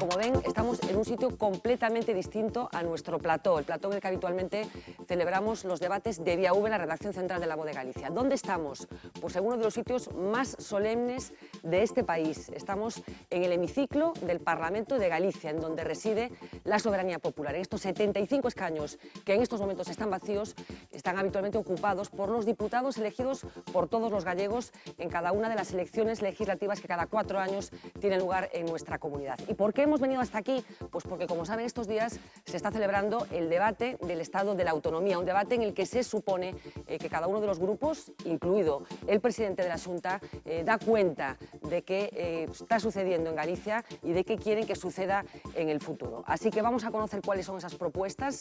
como ven, estamos en un sitio completamente distinto a nuestro plató, el plató en el que habitualmente celebramos los debates de Vía V en la redacción central de La Voz de Galicia. ¿Dónde estamos? Pues en uno de los sitios más solemnes de este país. Estamos en el hemiciclo del Parlamento de Galicia, en donde reside la soberanía popular. Estos 75 escaños que en estos momentos están vacíos están habitualmente ocupados por los diputados elegidos por todos los gallegos en cada una de las elecciones legislativas que cada 4 años tienen lugar en nuestra comunidad. ¿Y por qué hemos venido hasta aquí? Pues porque, como saben, estos días se está celebrando el debate del Estado de la Autonomía, un debate en el que se supone que cada uno de los grupos, incluido el presidente de la Xunta, da cuenta de qué está sucediendo en Galicia y de qué quieren que suceda en el futuro. Así que vamos a conocer cuáles son esas propuestas,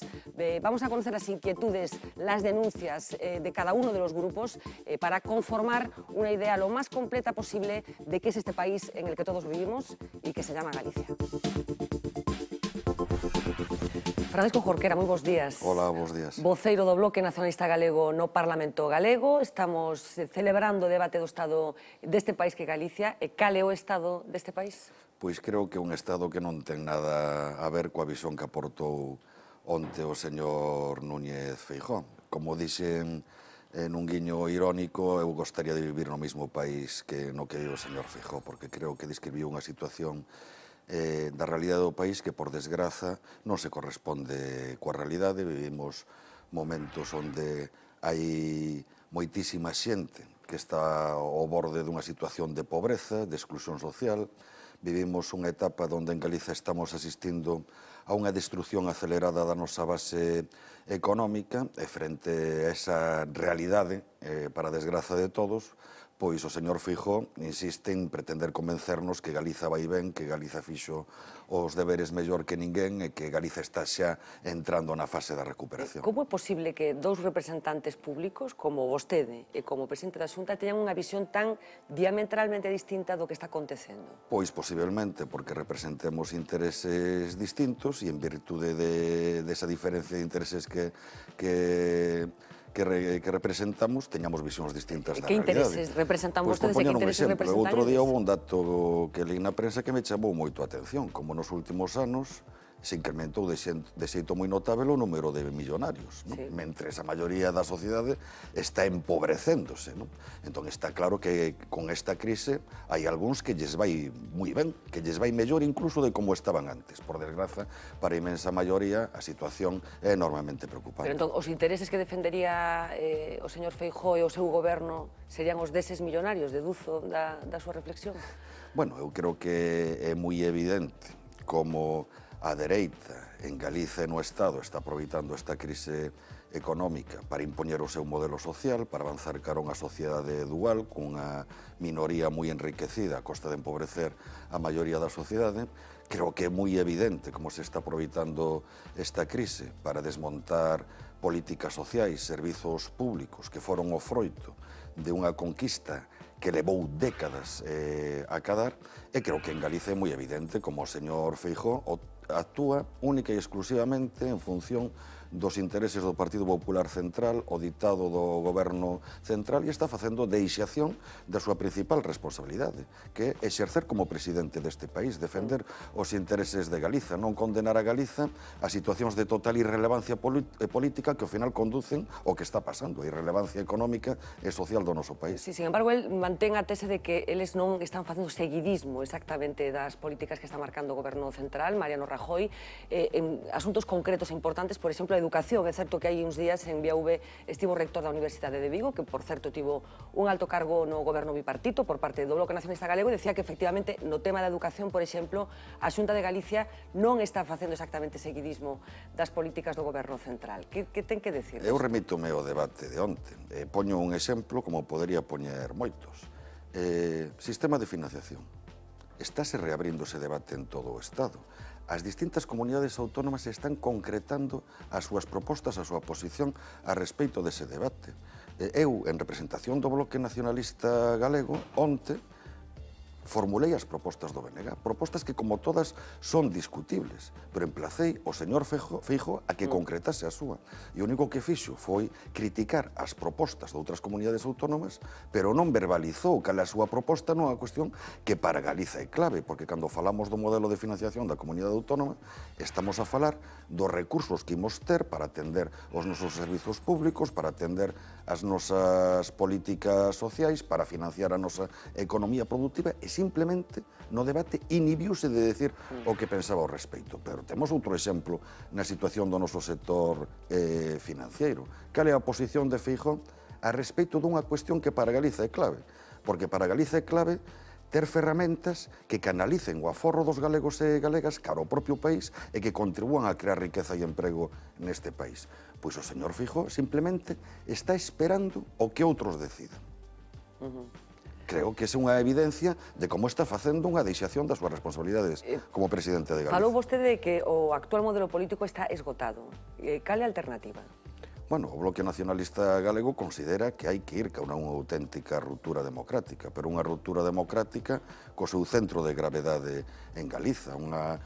vamos a conocer las inquietudes, las denuncias de cada uno de los grupos para conformar una idea lo más completa posible de qué es este país en el que todos vivimos y que se llama Galicia. Francisco Jorquera, moi bons días. Hola, bons días. Voceiro do Bloque Nacionalista Galego no Parlamento Galego. Estamos celebrando o debate do Estado deste país que é Galicia. E cal é o Estado deste país? Pois creo que é un Estado que non ten nada a ver coa visión que aportou onte o señor Núñez Feijóo. Como dixen nun guiño irónico, eu gostaría de vivir no mesmo país que no que vive o señor Feijóo, porque creo que describiu unha situación da realidade do país que, por desgraza, non se corresponde coa realidade. Vivimos momentos onde hai moitísima xente que está ao borde dunha situación de pobreza, de exclusión social. Vivimos unha etapa onde en Galiza estamos asistindo a unha destrucción acelerada da nosa base económica e frente a esa realidade, para a desgraza de todos, pois o señor Feijóo insiste en pretender convencernos que Galiza vai ben, que Galiza fixo os deberes mellor que ninguén e que Galiza está xa entrando na fase da recuperación. Como é posible que dous representantes públicos, como vostede e como presidente da Xunta, teñan unha visión tan diametralmente distinta do que está acontecendo? Pois posiblemente porque representemos intereses distintos e en virtude desa diferencia de intereses que representamos, teñamos visións distintas da realidade. Que intereses representan vostedes e que intereses representan eles? Outro día houve un dato que leí na prensa que me chamou moito a atención. Como nos últimos anos se incrementou de xeito moi notável o número de millonarios, mentres a maioría da sociedade está empobrecéndose. Entón está claro que con esta crise hai algúns que lles vai moi ben, que lles vai mellor incluso de como estaban antes. Por desgraza, para a imensa maioría, a situación é enormemente preocupante. Pero entón, os intereses que defendería o señor Feijóo e o seu goberno serían os deses millonarios, deduzo da súa reflexión? Bueno, eu creo que é moi evidente como a dereita en Galiza e no Estado está aproveitando esta crise económica para impoñer o seu modelo social, para avanzar cara a unha sociedade dual, cunha minoría moi enriquecida a costa de empobrecer a maioría da sociedade. Creo que é moi evidente como se está aproveitando esta crise para desmontar políticas sociais, servizos públicos que foron o froito de unha conquista que levou décadas a cadar, e creo que en Galicia é moi evidente como o señor Feijóo actúa única e exclusivamente en función dos intereses do Partido Popular Central, o ditado do Goberno Central, e está facendo deixación da súa principal responsabilidade, que é exercer como presidente deste país, defender os intereses de Galiza, non condenar a Galiza a situacións de total irrelevancia política que ao final conducen ao que está pasando, a irrelevancia económica e social do noso país. Sí, sin embargo, el mantén a tese de que eles non están facendo seguidismo exactamente das políticas que está marcando o Goberno Central, Mariano Rajoy, en asuntos concretos e importantes, por exemplo, a educación. É certo que hai uns días en Vía V estivo o rector da Universidade de Vigo, que, por certo, tivo un alto cargo no goberno bipartito por parte do Bloque Nacionalista Galego, e decía que, efectivamente, no tema da educación, por exemplo, a Xunta de Galicia non está facendo exactamente seguidismo das políticas do Goberno Central. Que ten que decir? Eu remítome ao debate de onte. Poño un exemplo como podería poñer moitos. Sistema de financiación. Estáse reabrindo ese debate en todo o Estado. As distintas comunidades autónomas están concretando as súas propostas, a súa posición a respeito dese debate. Eu, en representación do Bloque Nacionalista Galego, onte formulei as propostas do BNG, propostas que, como todas, son discutibles, pero emplacei o señor Feijóo a que concretase a súa. E o único que fixo foi criticar as propostas de outras comunidades autónomas, pero non verbalizou cal é a súa proposta nunha cuestión que para Galiza é clave, porque cando falamos do modelo de financiación da comunidade autónoma, estamos a falar dos recursos que imos ter para atender os nosos servizos públicos, para atender as nosas políticas sociais, para financiar a nosa economía productiva, e simplemente no debate inhibiuse de decir o que pensaba ao respecto. Pero temos outro exemplo na situación do noso sector financiero. Cal é a posición de Feijóo a respecto dunha cuestión que para Galiza é clave? Porque para Galiza é clave ter ferramentas que canalicen o aforro dos galegos e galegas cara ao propio país e que contribúan a crear riqueza e emprego neste país. Pois o señor Feijóo simplemente está esperando o que outros decidan. Creo que é unha evidencia de como está facendo unha deixación das súas responsabilidades como presidente de Galicia. Falou vostede de que o actual modelo político está esgotado. Cal é a alternativa? Bueno, o Bloque Nacionalista Galego considera que hai que ir ca unha auténtica ruptura democrática, pero unha ruptura democrática co seu centro de gravedade en Galiza, unha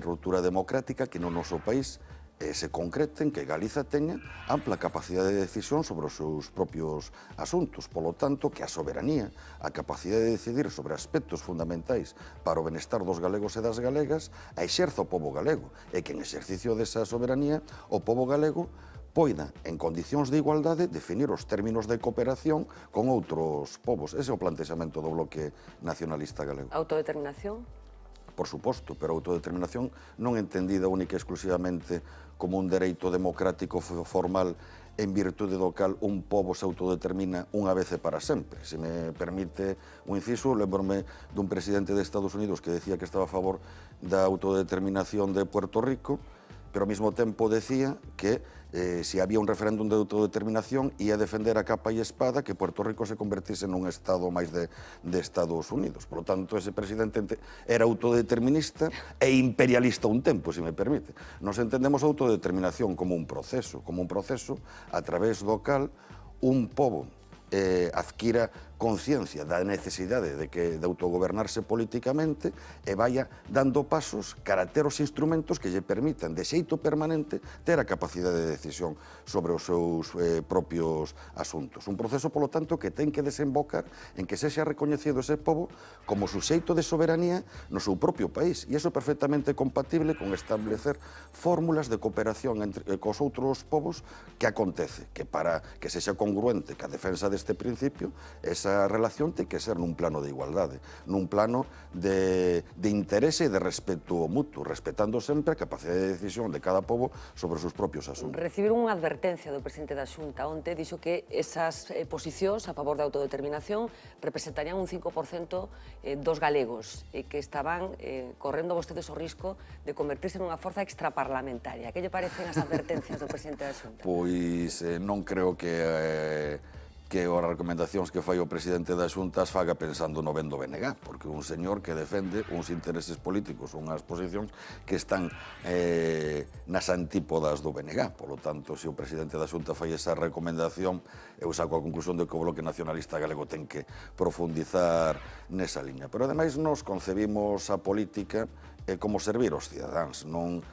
ruptura democrática que no noso país se concrete en que Galiza teña ampla capacidade de decisión sobre os seus propios asuntos. Polo tanto, que a soberanía, a capacidade de decidir sobre aspectos fundamentais para o benestar dos galegos e das galegas, a exerza o pobo galego, e que en exercicio desa soberanía o pobo galego poida, en condicións de igualdade, definir os términos de cooperación con outros povos. Ese é o plantexamento do Bloque Nacionalista Galego. Autodeterminación? Por suposto, pero a autodeterminación non entendida única e exclusivamente como un dereito democrático formal en virtude do cal un pobo se autodetermina unha vez e para sempre. Se me permite un inciso, lembro-me dun presidente de Estados Unidos que decía que estaba a favor da autodeterminación de Puerto Rico, pero ao mesmo tempo decía que se había un referéndum de autodeterminación ia defender a capa e espada que Puerto Rico se convertise nun estado máis de Estados Unidos. Por lo tanto, ese presidente era autodeterminista e imperialista un tempo, se me permite. Nos entendemos a autodeterminación como un proceso a través do cal un pobo adquira conciencia da necesidade de autogobernarse políticamente e vaya dando pasos cara a ter os instrumentos que lle permitan de xeito permanente ter a capacidade de decisión sobre os seus propios asuntos. Un proceso, polo tanto, que ten que desembocar en que sexa recoñecido ese pobo como suxeito de soberanía no seu propio país, e iso é perfectamente compatible con establecer fórmulas de cooperación cos outros povos que acontece, que para que sexa congruente ca defensa deste principio, esa relación ten que ser nun plano de igualdade, nun plano de interese e de respeto mutuo, respetando sempre a capacidade de decisión de cada pobo sobre os seus propios asuntos. Recibiron unha advertencia do presidente da Xunta onte, dixo que esas posicións a favor da autodeterminación representarían un 5% dos galegos e que estaban correndo vostedes o risco de convertirse nunha forza extraparlamentaria. Que lle parecen as advertencias do presidente da Xunta? Pois non creo que as recomendacións que fai o presidente da Xunta as faga pensando no ben do BNG, porque un señor que defende uns intereses políticos, unhas posicións que están nas antípodas do BNG. Por lo tanto, se o presidente da Xunta fai esa recomendación, eu saco a conclusión de que o Bloque Nacionalista Galego ten que profundizar nesa liña. Pero, ademais, nos concebimos a política como servir aos cidadáns, non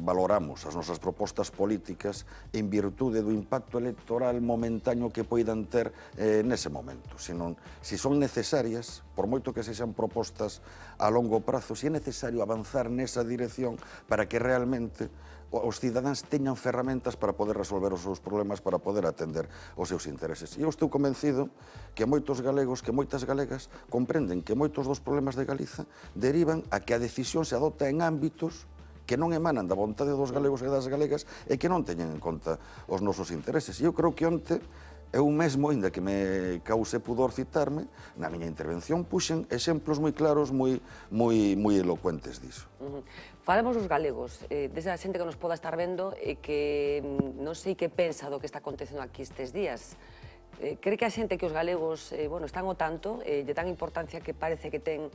valoramos as nosas propostas políticas en virtude do impacto electoral momentáneo que poidan ter nese momento, senón se son necesarias, por moito que sexan propostas a longo prazo, se é necesario avanzar nesa dirección para que realmente os cidadáns teñan ferramentas para poder resolver os seus problemas, para poder atender os seus intereses. E eu estou convencido que moitos galegos, que moitas galegas comprenden que moitos dos problemas de Galiza derivan a que a decisión se adopta en ámbitos que non emanan da vontade dos galegos e das galegas e que non teñen en conta os nosos intereses. E eu creo que onte, eu mesmo, ainda que me cause pudor citarme, na miña intervención puxen exemplos moi claros, moi elocuentes diso. Falamos dos galegos, desa xente que nos poda estar vendo e que non sei que pensa do que está acontecendo aquí estes días. Cree que a xente que os galegos están ao tanto de tan importancia que parece que ten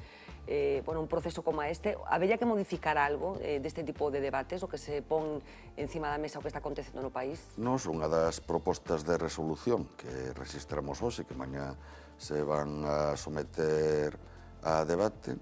un proceso como este? Habería que modificar algo deste tipo de debates, o que se pon encima da mesa o que está acontecendo no país? Nos, unha das propostas de resolución que registramos hoxe, que mañá se van a someter a debate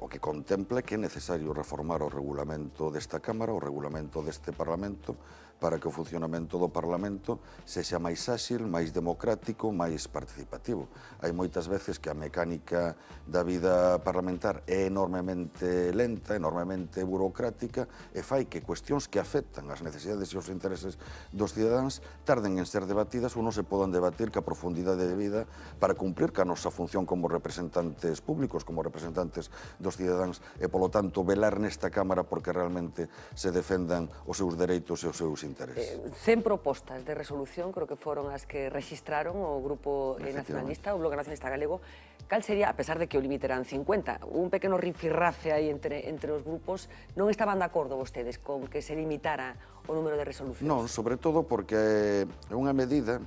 o que contempla que é necesario reformar o regulamento desta Cámara, o regulamento deste Parlamento, para que o funcionamento do Parlamento sexa máis áxil, máis democrático, máis participativo. Hai moitas veces que a mecánica da vida parlamentar é enormemente lenta, enormemente burocrática e fai que cuestións que afectan as necesidades e os intereses dos cidadáns tarden en ser debatidas ou non se podan debatir ca profundidade de vida para cumprir ca nosa función como representantes públicos, como representantes dos cidadáns e, polo tanto, velar nesta Cámara porque realmente se defendan os seus dereitos e os seus intereses. 100 propostas de resolución, creo que foron as que registraron o Grupo Nacionalista, o Bloque Nacionalista Galego. Cal sería, a pesar de que o límite eran 50, un pequeno rifirrafe aí entre os grupos, non estaban de acordo vostedes con que se limitara o número de resolucións? Non, sobre todo porque é unha medida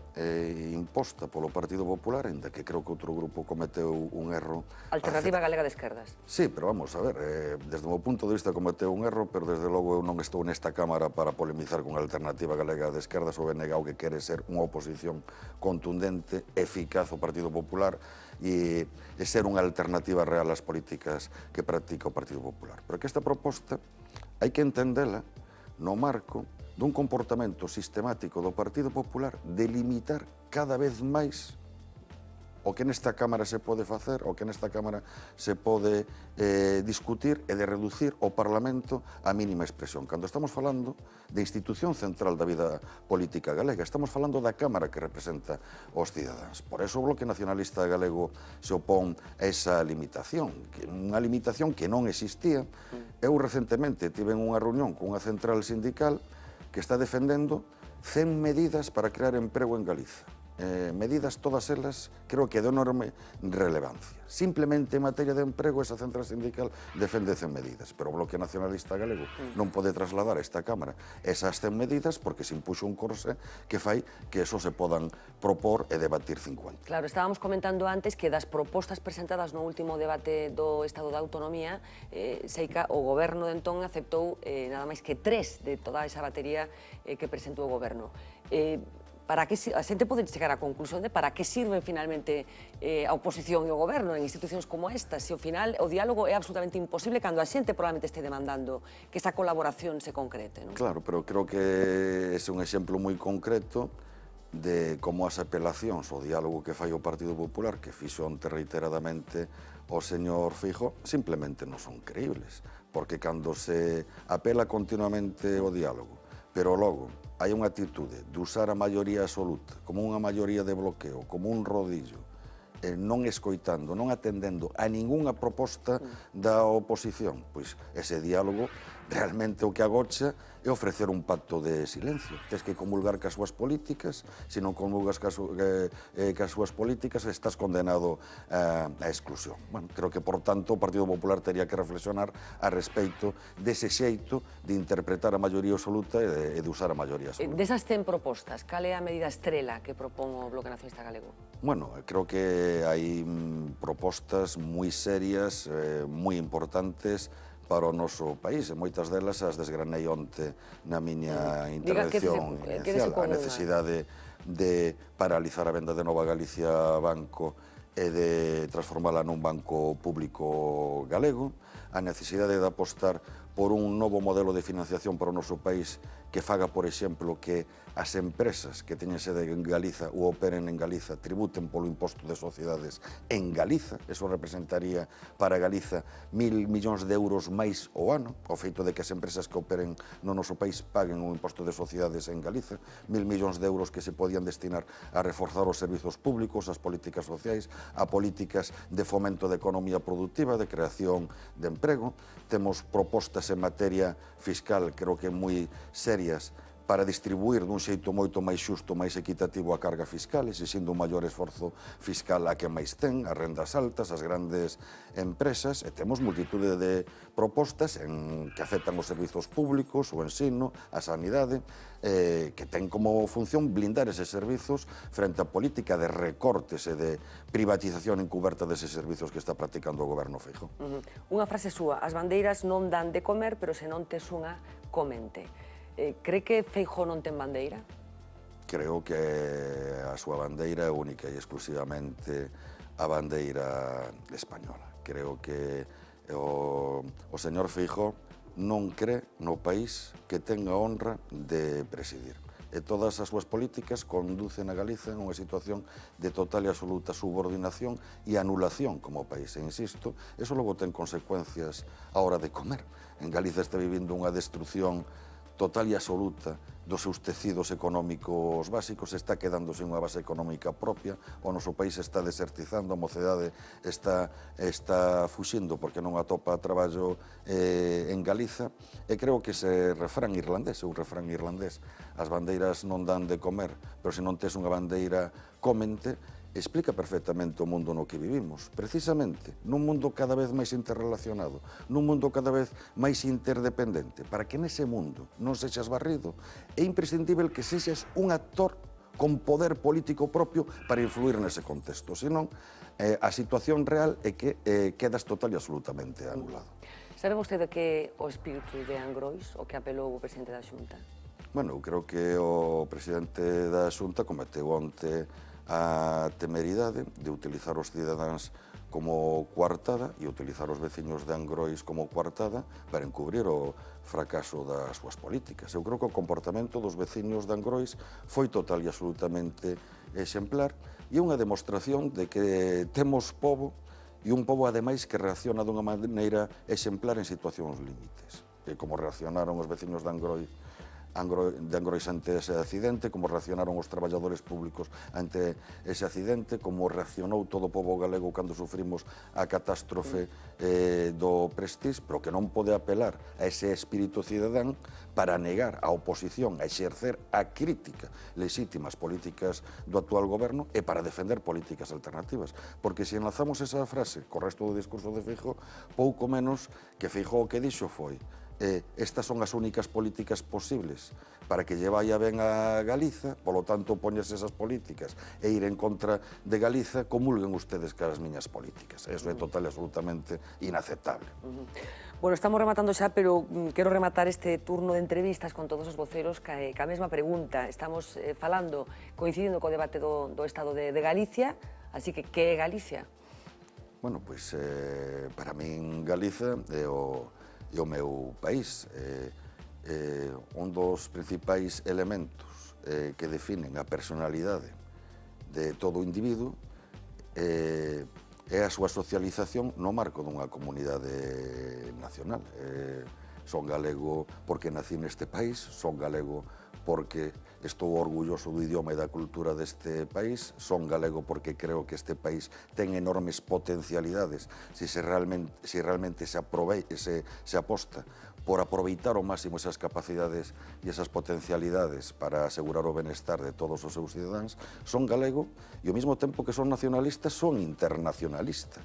imposta polo Partido Popular, ainda que creo que outro grupo cometeu un erro. Alternativa Galega de Esquerdas. Sí, pero vamos a ver, desde o meu punto de vista cometeu un erro, pero desde logo eu non estou nesta Cámara para polemizar con a Alternativa Galega de Esquerdas, o BNG, que quere ser unha oposición contundente, eficaz ao Partido Popular e ser unha alternativa real ás políticas que practica o Partido Popular. Pero que esta proposta hai que entendela no marco dun comportamento sistemático do Partido Popular de limitar cada vez máis o que nesta Cámara se pode facer, o que nesta Cámara se pode discutir e de reducir o Parlamento á mínima expresión. Cando estamos falando de institución central da vida política galega, estamos falando da Cámara que representa os cidadáns. Por eso o Bloque Nacionalista Galego se opón a esa limitación, unha limitación que non existía. Eu recentemente tive unha reunión cunha central sindical que está defendendo 100 medidas para crear emprego en Galiza. Medidas todas elas creo que de enorme relevancia. Simplemente en materia de emprego esa central sindical defende 100 medidas, pero o Bloque Nacionalista Galego non pode trasladar a esta Cámara esas 100 medidas porque se impuxo un corsé que fai que eso se podan propor e debatir 50. Claro, estábamos comentando antes que das propostas presentadas no último debate do Estado da Autonomía, Seica, o Goberno de entón aceptou nada máis que 3 de toda esa batería que presentou o Goberno. Para que a xente pode chegar á conclusión de para que sirven finalmente a oposición e o goberno en institucións como esta, se ao final o diálogo é absolutamente imposible cando a xente probablemente este demandando que esa colaboración se concrete, non? Claro, pero creo que é un exemplo moi concreto de como as apelacións ao diálogo que fai o Partido Popular, que fixo onte reiteradamente o señor Feijóo, simplemente non son creíbles, porque cando se apela continuamente ao diálogo, pero logo hai unha actitude de usar a maioría absoluta como unha maioría de bloqueo, como un rodillo, non escoitando, non atendendo a ningunha proposta da oposición, pois ese diálogo realmente o que agocha é ofrecer un pacto de silencio. Tens que comulgar cas súas políticas, se non comulgas cas súas políticas estás condenado a exclusión. Bueno, creo que, por tanto, o Partido Popular teria que reflexionar a respeito dese xeito de interpretar a maioría absoluta e de usar a maioría absoluta. Desas 100 propostas, cal é a medida estrela que propón o Bloque Nacionalista Galego? Bueno, creo que hai propostas moi serias, moi importantes para o noso país, e moitas delas as desgranei onte na miña intervención inicial. A necesidade de paralizar a venda de Nova Galicia Banco e de transformala nun banco público galego, a necesidade de apostar por un novo modelo de financiación para o noso país que faga, por exemplo, que as empresas que teñen sede en Galiza ou operen en Galiza tributen polo imposto de sociedades en Galiza. Eso representaría para Galiza 1.000 millóns de euros máis ao ano, o feito de que as empresas que operen no noso país paguen un imposto de sociedades en Galiza, 1.000 millóns de euros que se podían destinar a reforzar os servizos públicos, as políticas sociais, a políticas de fomento de economía productiva, de creación de emprego. Temos propostas en materia fiscal, creo que moi serias, para distribuir dun xeito moito máis xusto, máis equitativo a carga fiscal, exixindo un maior esforzo fiscal a que máis ten, as rendas altas, as grandes empresas, e temos multitude de propostas que afectan os servizos públicos, o ensino, a sanidade, que ten como función blindar eses servizos frente á política de recortes e de privatización encuberta deses servizos que está practicando o goberno Feijóo. Unha frase súa, as bandeiras non dan de comer, pero se non tes unha, comente. Cree que Feijóo non ten bandeira? Creo que a súa bandeira é única e exclusivamente a bandeira española. Creo que o señor Feijóo non cree no país que ten a honra de presidir. E todas as súas políticas conducen a Galiza en unha situación de total e absoluta subordinación e anulación como país. E insisto, eso logo ten consecuencias á hora de comer. En Galiza está vivindo unha destrucción total e absoluta dos seus tecidos económicos básicos, está quedando sen unha base económica propia, o noso país está desertizando, a mocedade está fuxindo porque non atopa traballo en Galiza, e creo que ese refrán irlandés, un refrán irlandés, as bandeiras non dan de comer, pero se non tes unha bandeira cómente, explica perfectamente o mundo no que vivimos. Precisamente, nun mundo cada vez máis interrelacionado, nun mundo cada vez máis interdependente, para que nese mundo non sexas barrido, é imprescindible que sexas un actor con poder político propio para influir nese contexto. Senón, a situación real é que quedas total e absolutamente anulado. Sabe vostede que o espírito de Angrois, o que apelou o presidente da Xunta? Bueno, eu creo que o presidente da Xunta cometeu onte a temeridade de utilizar os cidadáns como coartada e utilizar os veciños de Angrois como coartada para encubrir o fracaso das súas políticas. Eu creo que o comportamento dos veciños de Angrois foi total e absolutamente exemplar e unha demostración de que temos pobo e un pobo ademais que reacciona dunha maneira exemplar en situacións límites, como reaccionaron os veciños de Angrois ante ese accidente, como reaccionaron os traballadores públicos ante ese accidente, como reaccionou todo o pobo galego cando sufrimos a catástrofe do Prestige, pero que non pode apelar a ese espírito cidadán para negar a oposición a exercer a crítica legítima ás políticas do actual goberno e para defender políticas alternativas. Porque se enlazamos esa frase co resto do discurso de Feijóo, pouco menos que Feijóo o que dixo foi estas son as únicas políticas posibles para que lle vaya ben a Galiza, polo tanto, poñerse esas políticas e ir en contra de Galiza, comulguen ustedes cas miñas políticas. Eso é total e absolutamente inaceptable. Bueno, estamos rematando xa, pero quero rematar este turno de entrevistas con todos os voceros ca mesma pregunta. Estamos falando, coincidindo co debate do Estado de Galicia, así que é Galicia? Bueno, pois, para min Galiza é o meu país. Un dos principais elementos que definen a personalidade de todo individuo é a súa socialización no marco dunha comunidade nacional. Son galego porque nací neste país, son galego porque estou orgulloso do idioma e da cultura deste país, son galego porque creo que este país ten enormes potencialidades se realmente se aposta por aproveitar ao máximo esas capacidades e esas potencialidades para asegurar o benestar de todos os seus cidadáns. Son galego e ao mesmo tempo que son nacionalista, son internacionalista,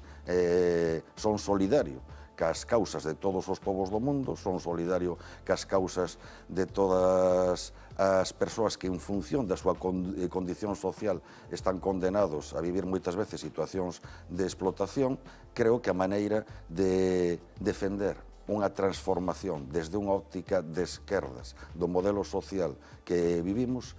son solidario cas causas de todos os povos do mundo, son solidario cas causas de todas as persoas que en función da súa condición social están condenados a vivir moitas veces situacións de explotación. Creo que a maneira de defender unha transformación desde unha óptica de esquerdas do modelo social que vivimos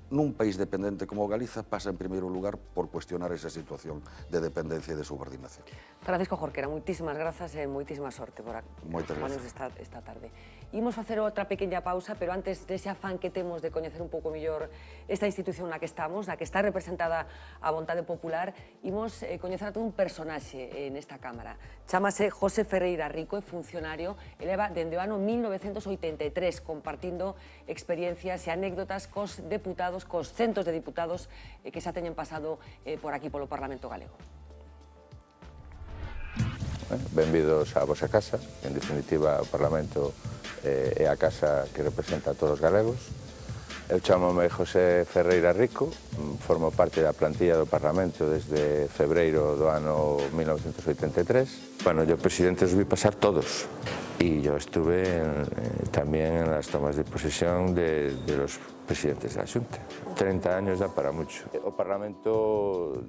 nun país dependente como Galiza pasa en primeiro lugar por cuestionar esa situación de dependencia e de subordinación. Francisco Jorquera, moitísimas grazas e moitísima sorte por acompañarnos esta tarde. Imos facer outra pequena pausa, pero antes dese afán que temos de coñecer un pouco mellor esta institución na que estamos, na que está representada a vontade popular, imos coñecer a todo un personaxe nesta Cámara. Chámase José Ferreira Rico, é funcionario, e leva dende o ano 1983 compartindo experiencias e anécdotas cos deputados, cos centos de diputados que xa teñen pasado por aquí polo Parlamento Galego. Benvidos á vosa casa, en definitiva o Parlamento é a casa que representa a todos os galegos. Eu chámome José Ferreira Rico, formo parte da plantilla do Parlamento desde febreiro do ano 1983. Bueno, yo presidente os vi pasar todos y yo estuve también en las tomas de posesión de los presidentes da Xunta. 30 años dá para mucho. O Parlamento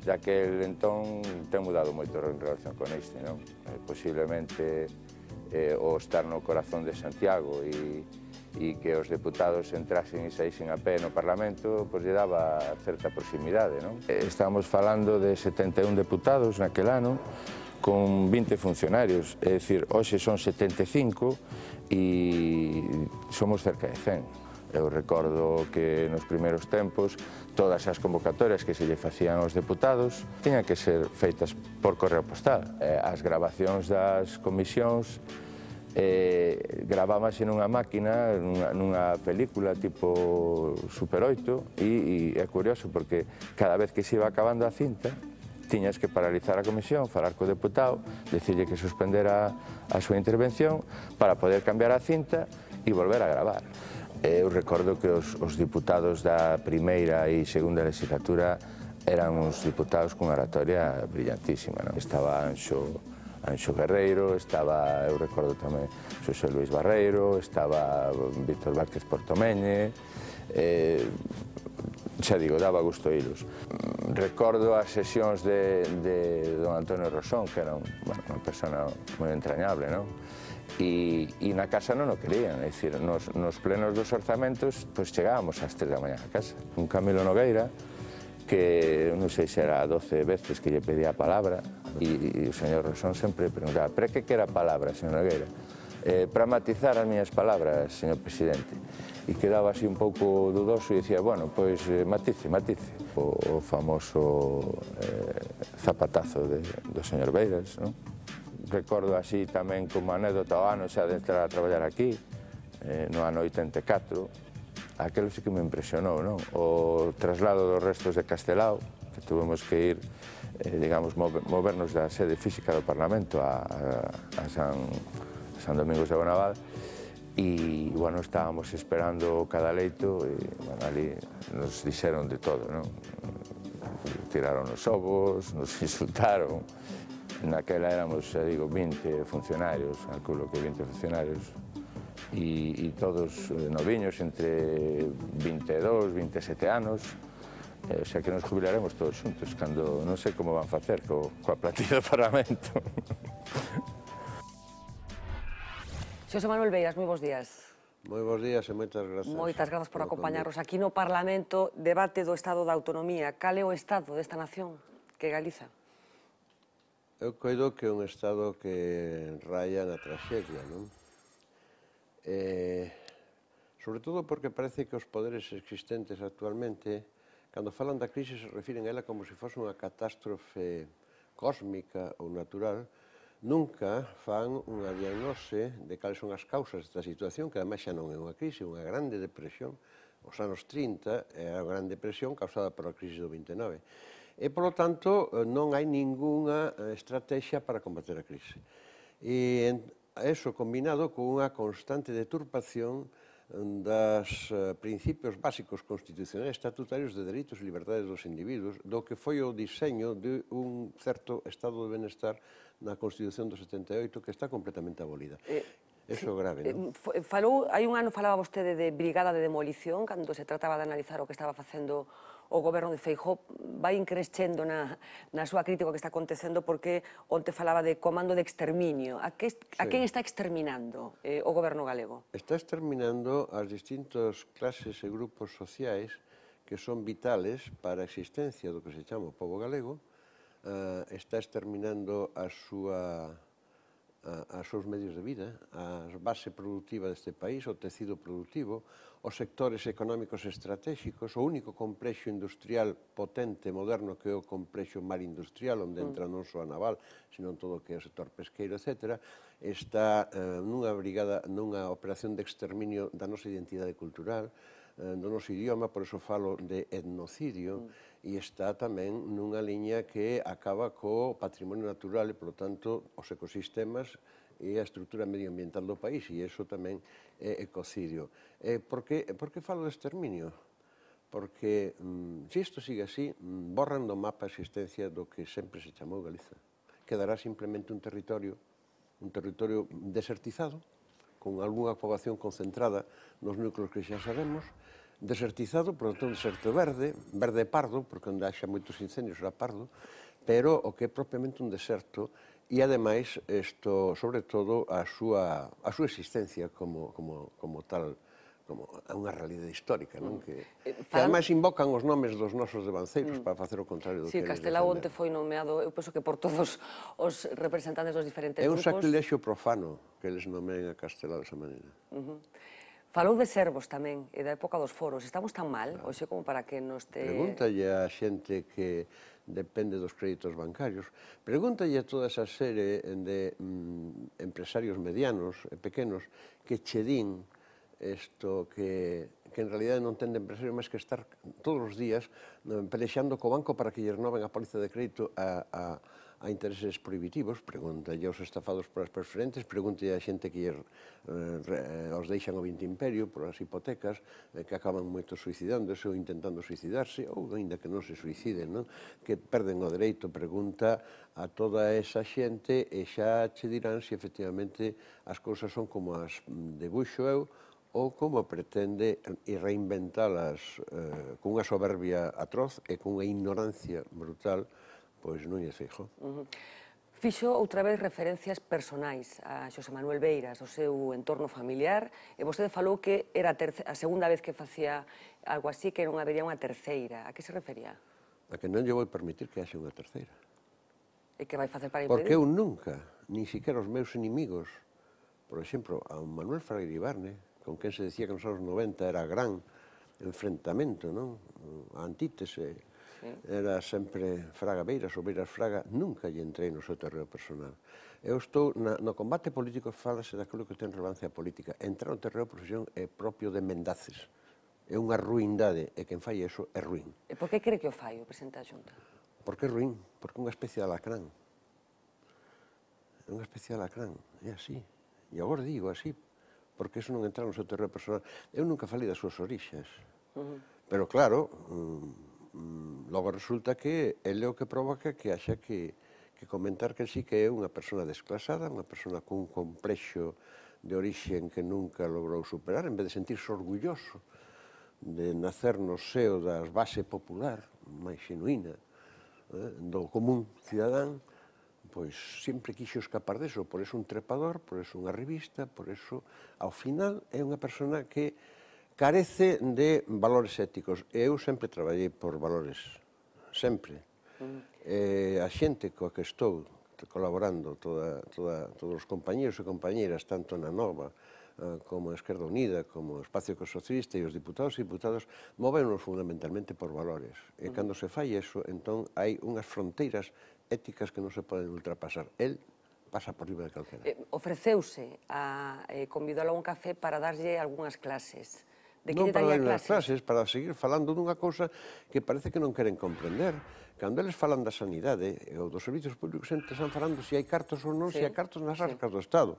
de aquel entón ten mudado moito en relación con este, non? Posiblemente o estar no corazón de Santiago e e que os deputados entrasen e saísen a pé no Parlamento, pois lle daba certa proximidade, non? Estamos falando de 71 deputados naquel ano, con 20 funcionarios, é dicir, hoxe son 75 e somos cerca de 100. Eu recordo que nos primeiros tempos todas as convocatorias que se lle facían aos deputados tiñan que ser feitas por correo postal. As grabacións das comisións gravábase nunha máquina, nunha película tipo Super 8 e é curioso porque cada vez que se iba acabando a cinta tiñas que paralizar a comisión, falar co deputado, decirlle que suspendera a súa intervención para poder cambiar a cinta e volver a gravar. Eu recordo que os diputados da primeira e segunda legislatura eran uns diputados con oratoria brillantísima. Estaba Anxo Guerreiro, estaba, eu recordo tamén, Xosé Luís Barreiro, estaba Víctor Vázquez Portomeñe, xa digo, daba gusto ilos. Recordo as sesións de don Antonio Rosón, que era unha persona moi entrañable, non? E na casa non o querían, é dicir, nos plenos dos orzamentos chegábamos ás 3 da mañá a casa. Un Camilo Nogueira, que non sei se era 12 veces que lle pedía a palabra, e o señor Rosón sempre preguntaba, pero que quera a palabra, señor Nogueira? Para matizar as miñas palabras, señor presidente. E quedaba así un pouco dudoso e dicía, bueno, pois matice. O famoso zapatazo do señor Beiras, non? Recordo así tamén como anécdota o ano xa de entrar a traballar aquí, no ano 84, aquelo sí que me impresionou, non? O traslado dos restos de Castelao, que tuvemos que ir, digamos, movernos da sede física do Parlamento a San Domingos de Bonaval, e, bueno, estábamos esperando cada leito, e, bueno, ali nos dixeron de todo, non? Tiraron os ovos, nos insultaron. Naquela éramos, xa digo, 20 funcionarios, calculo que 20 funcionarios, e todos noviños, entre 22, 27 anos, o sea que nos jubilaremos todos xuntos, cando non sei como van facer coa plantilla do Parlamento. Xosé Manuel Beiras, moi bons días. Moi bons días e moitas grazas. Moitas grazas por acompañarnos aquí no Parlamento. Debate do Estado da Autonomía. Cal é o estado desta nación que é Galiza? Eu coido que é un estado que raya na traxedia, non? Sobre todo porque parece que os poderes existentes actualmente, cando falan da crise, se refiren a ela como se fose unha catástrofe cósmica ou natural, nunca fan unha diagnose de cales son as causas desta situación, que ademais xa non é unha crise, unha grande depresión. Os anos 30 é a gran depresión causada pola crise do 29. E, polo tanto, non hai ningunha estrategia para combater a crise. E eso combinado con unha constante deturpación dos principios básicos constitucionais estatutarios de dereitos e liberdades dos individuos, do que foi o diseño de un certo estado de benestar na Constitución do 78 que está completamente abolida. Eso é grave, non? Hai un ano falaba vostede de brigada de demolición, cando se trataba de analizar o que estaba facendo o goberno de Feijóo. Vai increscendo na súa crítica que está acontecendo, porque onte falaba de comando de exterminio. A quen está exterminando o goberno galego? Está exterminando as distintas clases e grupos sociais que son vitales para a existencia do que se chama o pobo galego. Está exterminando os seus medios de vida, a base productiva deste país, o tecido productivo, os sectores económicos estratégicos, o único complexo industrial potente, moderno, que é o complexo mar industrial, onde entra non só a naval, sino todo o que é o sector pesqueiro, etc., está nunha operación de exterminio da nosa identidade cultural, do noso idioma, por iso falo de etnocidio, e está tamén nunha liña que acaba co patrimonio natural e, polo tanto, os ecosistemas e a estrutura medioambiental do país, e iso tamén é ecocidio. Por que falo de exterminio? Porque, se isto sigue así, borran do mapa a existencia do que sempre se chamou Galiza. Quedará simplemente un territorio desertizado, con algunha poboación concentrada nos núcleos que xa sabemos, desertizado, por tanto, un deserto verde pardo, porque onde haxa moitos incendios será pardo, pero o que é propiamente un deserto, e ademais, sobre todo, a súa existencia como tal como unha realidade histórica, non? Que ademais invocan os nomes dos nosos devanceiros para facer o contrario do que Sí, eles Castelao onte defenderon. foi nomeado, eu penso que por todos os representantes dos diferentes É un grupos. sacrilexio profano que eles nomeen a Castelao desa maneira. Falou de servos tamén, e da época dos foros. Estamos tan mal, hoxe, como para que nos te... Pregúntalle a xente que depende dos créditos bancarios, pregúntalle a toda esa serie de empresarios medianos e pequenos que che din isto que en realidad non ten de empresario máis que estar todos os días pelexando co banco para que lle renoven a póliza de crédito a intereses prohibitivos. Pregúntalle aos estafados por as preferentes, pregúntalle a xente que os deixan o 20 imperio por as hipotecas, que acaban moito suicidándose ou intentando suicidarse, ou ainda que non se suiciden, non? Que perden o dereito. Pregunta a toda esa xente e xa che dirán se efectivamente as cousas son como as debuxo eu, ou como pretende reinventalas cunha soberbia atroz e cunha ignorancia brutal, pois Núñez Feijóo. Fixo outra vez referencias personais a Xosé Manuel Beiras, o seu entorno familiar, e vostede falou que era a segunda vez que facía algo así, que non habería unha terceira. A que se refería? A que non lle vou permitir que haxe unha terceira. E que vai facer para Porque impedir? eu nunca, nin siquiera os meus inimigos, por exemplo, a Manuel Fraga Iribarne, con quen se decía que nos anos 90 era gran enfrentamento, non? A antítese era sempre Fraga Beiras ou Beiras Fraga, nunca lle entrei no seu terreo personal. Eu estou, no combate político falase daquilo que ten relevancia política. Entrar no terreo profesión é propio de mendaces. É unha ruindade, e quen fai eso é ruín. E por que cree que o fai o presidente da Xunta? Por que é ruín? Porque é unha especie de alacrán. É unha especie de alacrán, é así. E agora digo así, porque iso non entra no seu terreo personal. Eu nunca falei das súas orixas. Pero claro, logo resulta que ele é o que provoca que haxa que comentar que sí que é unha persona desclasada, unha persona cun complexo de orixen que nunca logrou superar, en vez de sentirse orgulloso de nacer no seo das base popular, máis xenuína, do común cidadán, pois sempre quixo escapar deso, por eso un trepador, por eso unha revista, por eso, ao final, é unha persona que carece de valores éticos. Eu sempre traballei por valores, sempre. A xente coa que estou colaborando, todos os compañeros e compañeras, tanto na Nova, como a Esquerda Unida, como o Espacio Ecosocialista e os diputados e diputadas, movenos fundamentalmente por valores. E cando se fai eso, entón hai unhas fronteiras éticas que non se poden ultrapasar. El pasa por riba de calquera. Ofreceuse a convidalo a un café para darlle algunhas clases. De que Non lle para daría dar unhas clases? clases, para seguir falando dunha cousa que parece que non queren comprender. Cando eles falan da sanidade ou dos servicios públicos, están falando se hai cartos ou non, se hai cartos nas arcas do Estado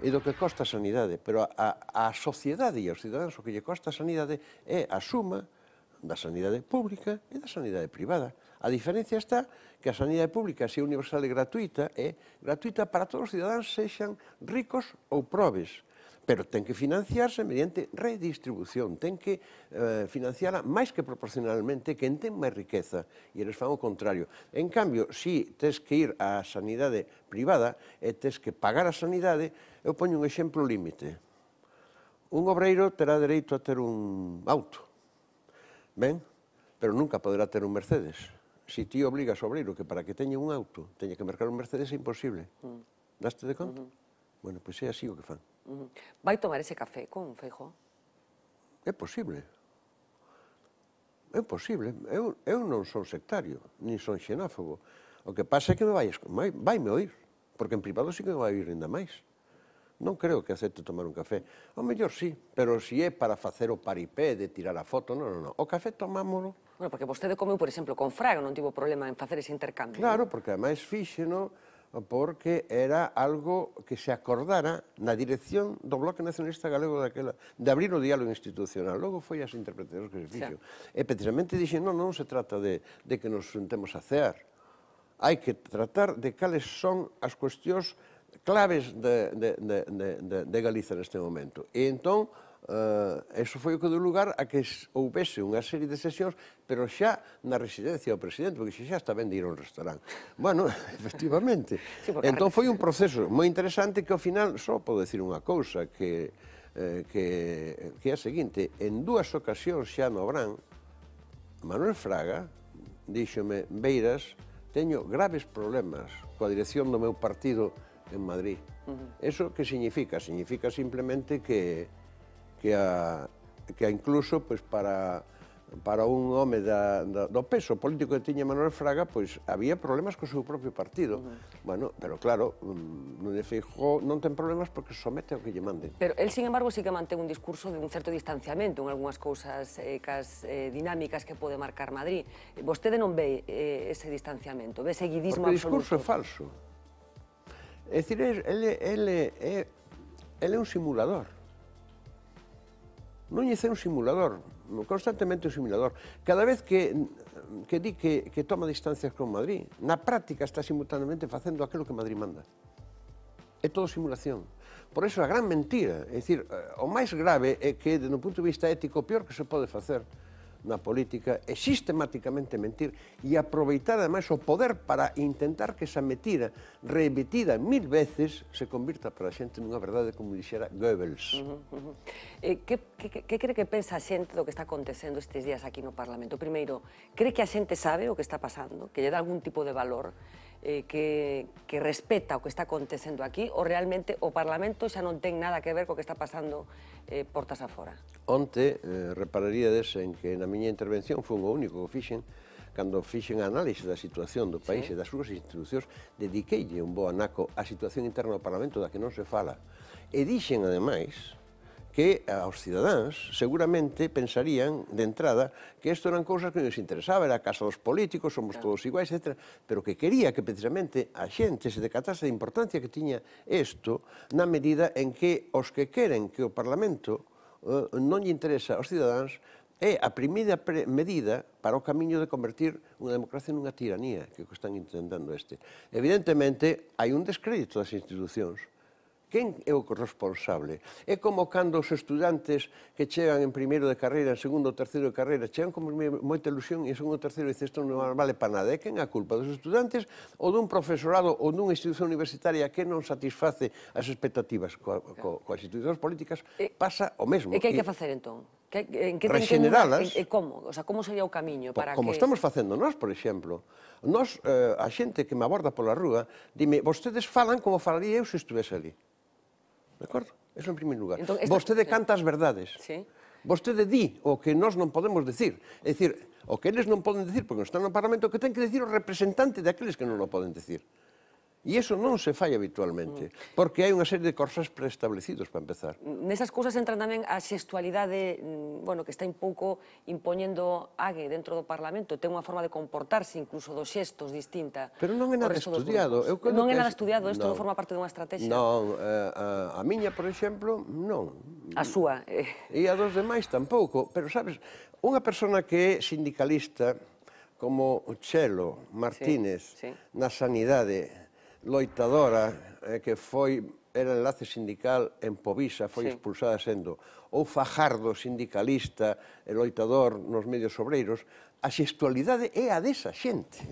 e do que costa a sanidade. Pero a sociedade e aos cidadáns o que lle costa a sanidade é a suma da sanidade pública e da sanidade privada. A diferencia está que a sanidade pública, se é universal e gratuita, é gratuita para todos os cidadáns, sexan ricos ou probes. Pero ten que financiarse mediante redistribución, ten que financiala máis que proporcionalmente quen ten máis riqueza, e eles fan o contrario. En cambio, si tes que ir á sanidade privada e tes que pagar a sanidade, eu poño un exemplo límite. Un obreiro terá dereito a ter un auto, ben, pero nunca poderá ter un Mercedes. Si ti obligas ao obreiro que para que teña un auto teña que mercar un Mercedes, é imposible. Daste de conta? Bueno, pois é así o que fan. Vai tomar ese café con Feijóo? É posible. É posible. Eu non son sectario, nin son xenófobo. O que pasa é que vaime oír, porque en privado sí que me vai oír ainda máis. Non creo que acepte tomar un café. Ao mellor sí, pero si é para facer o paripé de tirar a foto, non. O café tomámolo. Bueno, porque vostede comeu, por exemplo, con Fraga, non tivo problema en facer ese intercambio. Claro, porque ademais fíxeno porque era algo que se acordara na dirección do Bloque Nacionalista Galego de abrir o diálogo institucional. Logo foi as interpretacións que se fixo. E precisamente dixen, non se trata de que nos sentemos a cear. Hai que tratar de cales son as cuestións claves de Galiza neste momento. E entón, eso foi o que deu lugar a que houvese unha serie de sesións, pero xa na residencia do presidente, porque xa está ben de ir a un restaurante. Bueno, efectivamente. Entón foi un proceso moi interesante que ao final só podo decir unha cousa, que que é a seguinte: en dúas ocasións xa no Obrán, Manuel Fraga díxome: Beiras, teño graves problemas coa dirección do meu partido en Madrid. Eso que significa? Significa simplemente que incluso para un home do peso político que tiña Manuel Fraga, pois había problemas co seu propio partido. Bueno, pero claro, Núñez Feijóo non ten problemas porque somete ao que lle manden. Pero él, sin embargo, sí que mantén un discurso de un certo distanciamento en algunhas cousas dinámicas que pode marcar Madrid. Vostede non ve ese distanciamento, ve seguidismo absoluto? Porque o discurso é falso. É dicir, ele é un simulador. Núñez é un simulador, constantemente un simulador. Cada vez que di que toma distancias con Madrid, na práctica está simultaneamente facendo aquilo que Madrid manda. É todo simulación. Por iso a gran mentira, é dicir, o máis grave é que, desde un punto de vista ético, o peor que se pode facer na política é sistemáticamente mentir e aproveitar, ademais, o poder para intentar que esa mentira, repetida 1000 veces, se convirta para a xente nunha verdade, como dixera Goebbels. Que cree que pensa a xente do que está acontecendo estes días aquí no Parlamento? Primeiro, cree que a xente sabe o que está pasando, que lle dá algún tipo de valor, que respeta o que está acontecendo aquí, ou realmente o Parlamento xa non ten nada que ver co que está pasando portas afora? Onte, repararíades en que na miña intervención foi o único que fixen, cando fixen a análise da situación do país e das súas institucións, dediqueille un bo anaco á situación interna do Parlamento da que non se fala. E dixen, ademais, que aos cidadáns seguramente pensarían de entrada que isto eran cousas que nos interesaba, era a casa dos políticos, somos todos iguais, etc. Pero que quería que precisamente a xente se decatase da importancia que tiña isto na medida en que os que queren que o Parlamento non lle interesa aos cidadáns é a primeira medida para o camiño de convertir unha democracia nunha tiranía, que é o que están intentando este. Evidentemente, hai un descrédito das institucións. Quen é o responsable? É como cando os estudantes que chegan en primeiro de carreira, en segundo ou terceiro de carreira, chegan con moita ilusión e en segundo ou terceiro dicen isto non vale para nada. É quen a culpa dos estudantes ou dun profesorado ou dunha institución universitaria que non satisface as expectativas coas institucións políticas? Pasa o mesmo. E que hai que facer entón? Regeneralas. E como? O sea, como sería o camiño para que... Como estamos facendo nós, por exemplo. Nós, a xente que me aborda pola rúa, dime, vostedes falan como falaría eu se estuvese ali. De acordo? Eso en primeiro lugar. Vostede canta as verdades. Vostede di o que nós non podemos decir. É dicir, o que eles non poden decir porque non están no Parlamento, que ten que decir o representante daqueles que non o poden decir. E iso non se fai habitualmente, porque hai unha serie de corsas preestablecidos para empezar. Nesas cousas entran tamén a xestualidade, bueno, que está un pouco impoñendo Ague dentro do Parlamento, ten unha forma de comportarse incluso dos xestos distinta. Pero non é nada estudiado. Non é nada estudiado, isto non forma parte dunha estrategia? Non, a miña, por exemplo, non. A súa. E a dos demais tampouco, pero sabes, unha persona que é sindicalista como Chelo Martínez na sanidade, loitadora, que era enlace sindical en Povisa, foi expulsada sendo, ou Fajardo, sindicalista e loitador nos medios obreiros, a xestualidade é a desa xente.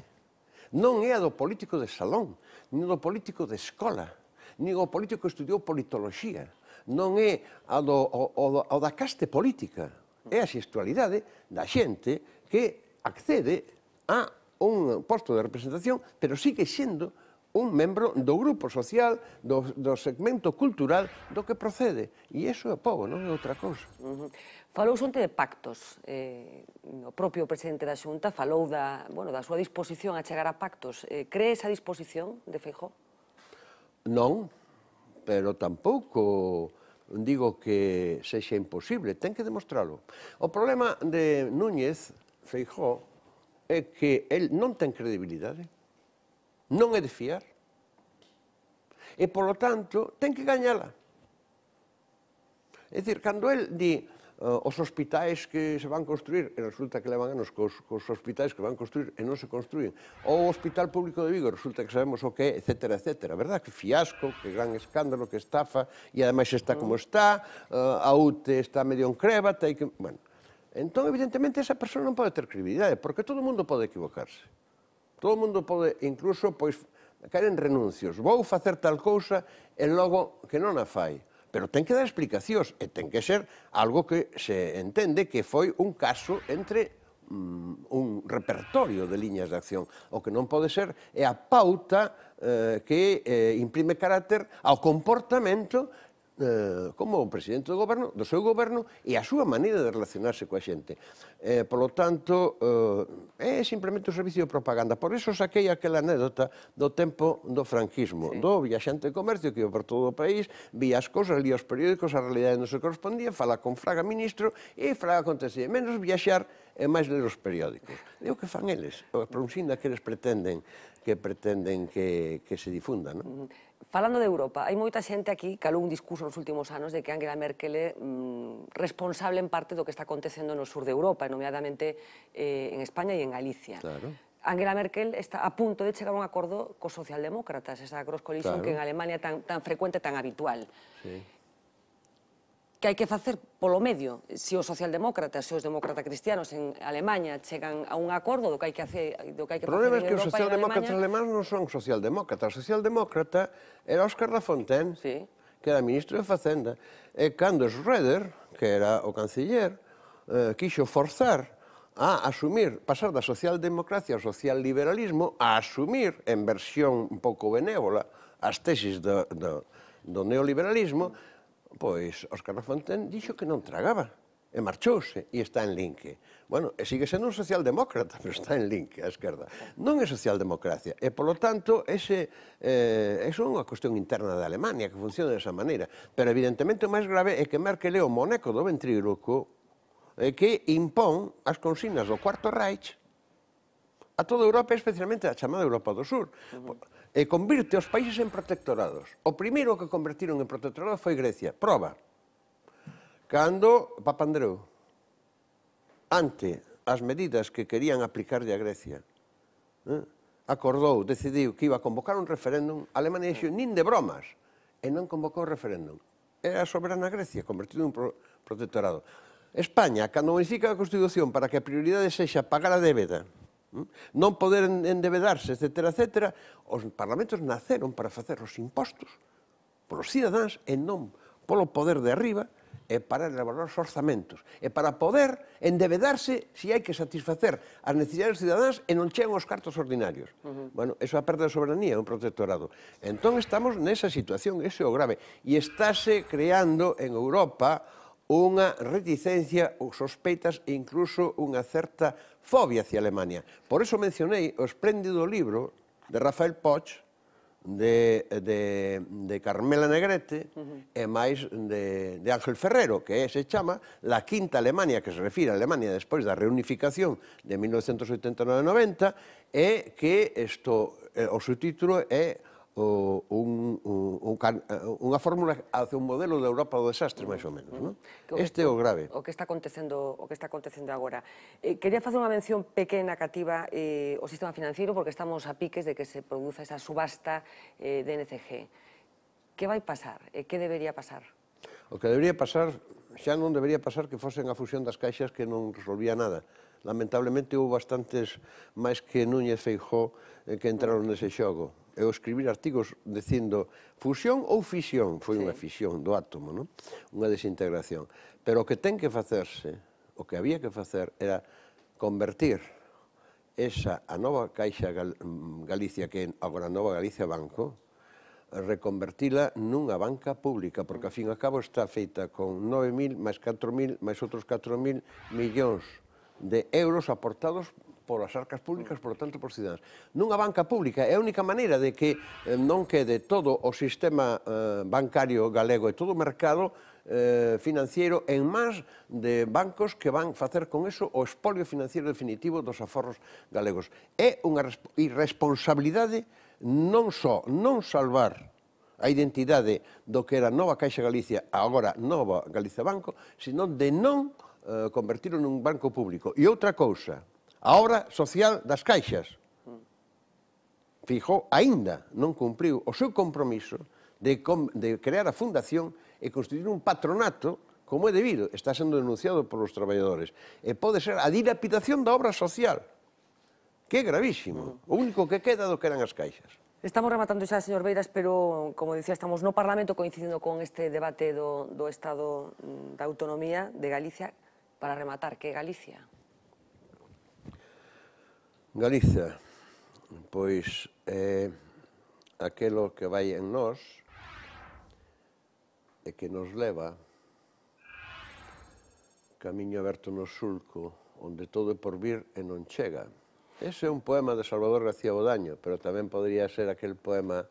Non é a do político de salón, nin do político de escola, nin o político que estudiou politoloxía, non é a da caste política, é a xestualidade da xente que accede a un posto de representación, pero sigue sendo un membro do grupo social, do segmento cultural do que procede. E iso é o povo, non é outra cousa. Falou onte de pactos. O propio presidente da Xunta falou da súa disposición a chegar a pactos. Cree esa disposición de Feijóo? Non, pero tampouco digo que sexa imposible. Ten que demostralo. O problema de Núñez Feijóo é que el non ten credibilidade. Non é de fiar, e, polo tanto, ten que gañala. É dicir, cando el di os hospitais que se van construir, e resulta que levan anos cos hospitais que van construir e non se construyen, ou o Hospital Público de Vigo, resulta que sabemos o que é, etcétera, etcétera, verdad? Que fiasco, que gran escándalo, que estafa, e ademais está como está, a UTE está medio encrévata, e que... Bueno, entón, evidentemente, esa persona non pode ter credibilidade, porque todo o mundo pode equivocarse. Todo o mundo pode, incluso, pois, caer en renuncios. Vou facer tal cousa e logo que non a fai. pero ten que dar explicacións e ten que ser algo que se entende que foi un caso entre un repertorio de liñas de acción. O que non pode ser é a pauta que imprime carácter ao comportamento como o presidente do goberno, do seu goberno e a súa maneira de relacionarse coa xente. Por lo tanto, é simplemente un servicio de propaganda. Por iso saquei aquela anécdota do tempo do franquismo, do viaxante de comercio que iba por todo o país, vía as cousas, lía os periódicos, a realidade non se correspondía, fala con Fraga ministro e Fraga acontecía. Menos viaxar e máis ler os periódicos. É o que fan eles, a promesina que eles pretenden que se difunda, non? Falando de Europa, hai moita xente aquí que alou un discurso nos últimos anos de que Angela Merkel é responsable en parte do que está acontecendo no sur de Europa, nomeadamente en España e en Galicia. Claro. Angela Merkel está a punto de chegar a un acordo cos socialdemócratas, esa cross coalition que en Alemania é tan frecuente, tan habitual. Sí. Que hai que facer polo medio, se os socialdemócratas, se os demócratas cristianos en Alemania chegan a un acordo do que hai que facer en Europa e en Alemania... O problema é que os socialdemócratas alemáns non son socialdemócratas. O socialdemócrata era Óscar Lafontaine, que era ministro de Facenda, e cando Schröder, que era o canciller, quixo forzar a asumir, pasar da socialdemocracia ao socialliberalismo, a asumir, en versión un pouco benévola, as tesis do neoliberalismo, pois Óscar Lafontaine dixo que non tragaba, e marchouse, e está en linke. Bueno, sigue sendo un socialdemócrata, pero está en linke, a esquerda. Non é socialdemocracia, e, polo tanto, eso é unha cuestión interna de Alemania, que funciona desa maneira. Pero, evidentemente, o máis grave é que Merkel é o moneco do ventríloco que impón as consignas do Cuarto Reich a toda Europa, especialmente a chamada Europa do Sur. E convirte os países en protectorados. O primeiro que convertiron en protectorado foi Grecia. Proba. Cando Papa Andreu, ante as medidas que querían aplicarlle a Grecia, acordou, decidiu que iba a convocar un referéndum, a Alemania dixo, nin de bromas, e non convocou o referéndum. Era a soberana Grecia, convertido en protectorado. España, cando modifica a Constitución para que a prioridade sexa pagar a débeda, non poder endebedarse, etc., os parlamentos naceron para facer os impostos polos cidadáns e non polo poder de arriba e para elaborar os orzamentos e para poder endebedarse se hai que satisfacer as necesidades cidadáns e non chegan os cartos ordinarios. Bueno, eso é a perda de soberanía, un protectorado. Entón estamos nesa situación, ese é o grave. E estáse creando en Europa unha reticencia, sospeitas e incluso unha certa fobia hacia Alemania. Por eso mencionei o espléndido libro de Rafael Poch, de Carmela Negrete e máis de Ángel Ferrero, que se chama La Quinta Alemania, que se refire a Alemania despois da reunificación de 1989-90, e que o subtítulo é unha fórmula hacia un modelo de Europa do desastre, máis ou menos. Este é o grave. O que está acontecendo agora. Quería facer unha mención pequena, cativa, ao sistema financiero, porque estamos a piques de que se produza esa subasta de NCG. Que vai pasar? Que debería pasar? O que debería pasar, xa non debería pasar que fosen a fusión das caixas que non resolvía nada. Lamentablemente, houve bastantes máis que Núñez Feijóo que entraron nese xogo. Eu escribir artigos dicindo fusión ou fisión, foi unha fisión do átomo, unha desintegración. Pero o que ten que facerse, o que había que facer era convertir a nova Caixa Galicia, que é agora a Nova Galicia Banco, reconvertila nunha banca pública, porque, a fin e a cabo, está feita con 9.000 máis 4.000 máis outros 4.000 millóns de euros aportados polas arcas públicas, por lo tanto, por cidadáns. Nunha banca pública é a única maneira de que non quede todo o sistema bancario galego e todo o mercado financiero en más de bancos que van facer con eso o expolio financiero definitivo dos aforros galegos. É unha irresponsabilidade non só non salvar a identidade do que era Nova Caixa Galicia, agora Nova Galicia Banco, sino de non convertirlo nun banco público. E outra cousa, a obra social das caixas. Feijóo aínda non cumpriu o seu compromiso de crear a fundación e constituir un patronato como é debido. Está sendo denunciado polos traballadores. E pode ser a dilapidación da obra social, que é gravísimo. O único que queda do que eran as caixas. Estamos rematando xa, señor Beiras, pero, como dicía, estamos no Parlamento coincidindo con este debate do Estado da Autonomía de Galicia. Para rematar, que é Galicia? Galicia, pois, é aquelo que vai en nós e que nos leva camiño aberto no sulco, onde todo é por vir e non chega. Ese é un poema de Salvador García Bodaño, pero tamén podría ser aquel poema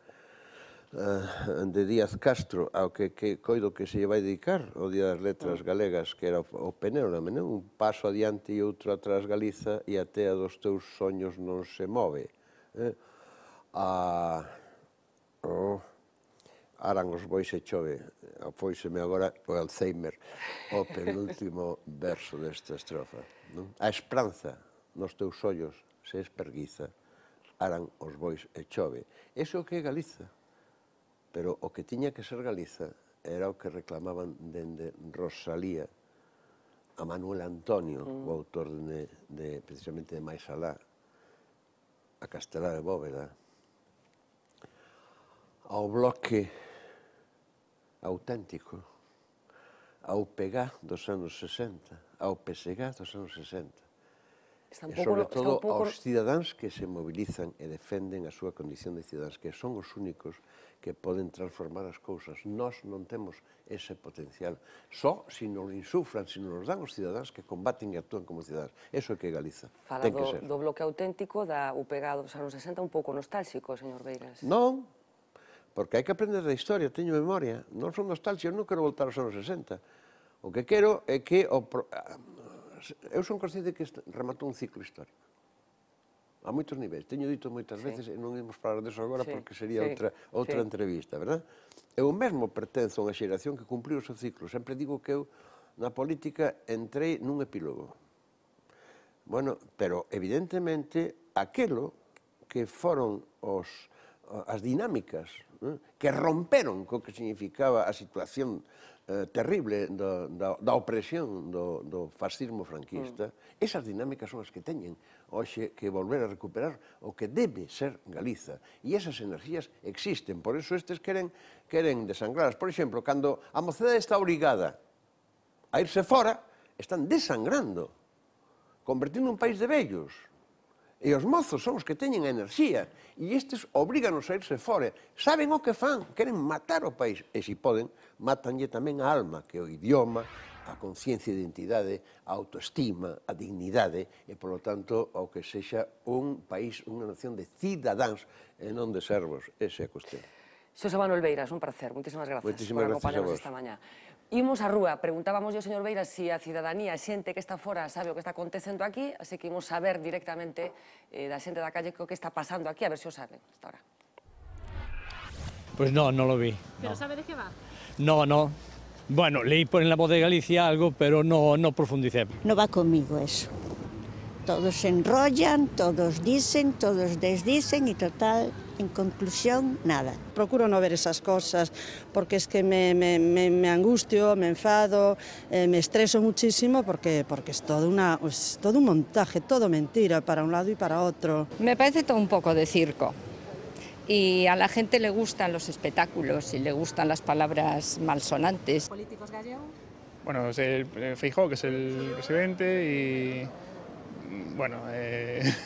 de Díaz Castro, ao que coido que se lle vai dedicar o Día das Letras Galegas, que era o Penérame, non? Un paso adiante e outro atrás Galiza, e a tea dos teus soños non se move. Aran os bois e chove, foiseme agora o Alzheimer, o penúltimo verso desta estrofa. A esperanza nos teus ollos se esperguiza, aran os bois e chove. Ese é o que é Galiza, pero o que tiña que ser Galiza era o que reclamaban dende Rosalía a Manuel Antonio, o autor precisamente de Mais alá, a Castelá de Bóveda, ao bloque auténtico, ao PEGA dos anos 60, ao PSG dos anos 60, e sobre todo aos cidadáns que se mobilizan e defenden a súa condición de cidadáns, que son os únicos que poden transformar as cousas. Nós non temos ese potencial. Só se nos insufran, se nos dan os cidadáns que combaten e actúan como cidadáns. Eso é que é Galiza. Fala do bloque auténtico da UPG dos anos 60, un pouco nostálxico, señor Beiras. Non, porque hai que aprender da historia, teño memoria. Non son nostálxicos, non quero voltar aos anos 60. O que quero é que... Eu son consciente que rematou un ciclo histórico. A moitos niveis. Teño dito moitas veces, e non imos falar deso agora porque sería outra entrevista, verdad? Eu mesmo pertenzo a unha xeración que cumpriu o seu ciclo. Sempre digo que eu, na política, entrei nun epílogo. Bueno, pero evidentemente, aquelo que foron as dinámicas que romperon co que significaba a situación terrible da opresión do fascismo franquista, esas dinámicas son as que teñen hoxe que volver a recuperar o que debe ser Galiza. E esas enerxías existen, por eso estes queren desangralas. Por exemplo, cando a mocedade está obrigada a irse fora, están desangrando, convertindo un país de vellos. E os mozos son os que teñen a enerxía, e estes obriganos a irse fora. Saben o que fan, queren matar o país, e se poden, matanlle tamén a alma, que é o idioma, a conciencia de identidade, a autoestima, a dignidade, e, polo tanto, ao que sexa un país, unha nación de cidadáns, e non de servos. Esa é a cuestión. Xosé Manuel Beiras, un placer. Moitísimas gracias por acompañarnos esta mañá. Imos á rúa, preguntábamos ao señor Beiras se a cidadanía, a xente que está fora, sabe o que está acontecendo aquí, así que imos saber directamente da xente da calle o que está pasando aquí, a ver se o saben hasta ahora. Pues no, no lo vi. ¿Pero sabe de qué va? No, no. Bueno, leí por en La Voz de Galicia algo, pero no profundicé. No va conmigo eso. Todos se enrollan, todos dicen, todos desdicen y total, en conclusión, nada. Procuro no ver esas cosas porque es que me angustio, me enfado, me estreso muchísimo porque es todo un montaje, todo mentira para un lado y para otro. Me parece todo un poco de circo. Y a la gente le gustan los espectáculos y le gustan las palabras malsonantes. ¿Políticos gallegos? Bueno, Feijóo, que es el presidente, y bueno,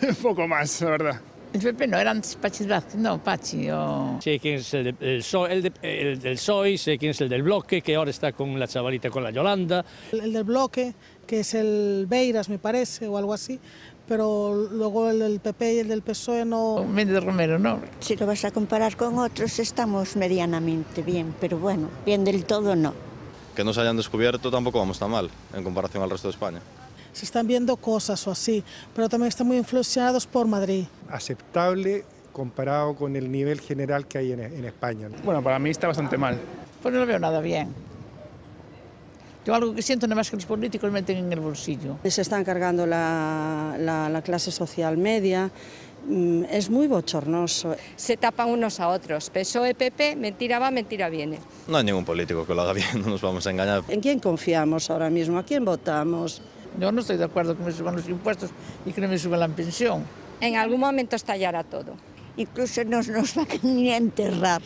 un poco más, la verdad. El PP no, era antes Pachi Vázquez, no, Pachi o... Sé quién es el del PSOE, sé quién es el del Bloque, que ahora está con la chavalita, con la Yolanda. El del Bloque, que es el Beiras, me parece, o algo así, pero luego el del PP y el del PSOE no... Méndez Romero, no. Si lo vas a comparar con otros, estamos medianamente bien, pero bueno, bien del todo no. Que nos hayan descubierto tampoco vamos tan mal, en comparación al resto de España. Se están viendo cosas o así, pero también están muy influenciados por Madrid. Aceptable comparado con el nivel general que hay en España. Bueno, para mí está bastante mal. Pues no lo veo nada bien. Yo algo que siento nada más que los políticos meten en el bolsillo. Se están cargando la clase social media, es muy bochornoso. Se tapan unos a otros, PSOE, PP, mentira va, mentira viene. No hay ningún político que lo haga bien, no nos vamos a engañar. ¿En quién confiamos ahora mismo? ¿A quién votamos? Yo no estoy de acuerdo que me suban los impuestos y que no me suban la pensión. En algún momento estallará todo. incluso no nos van ni a enterrar,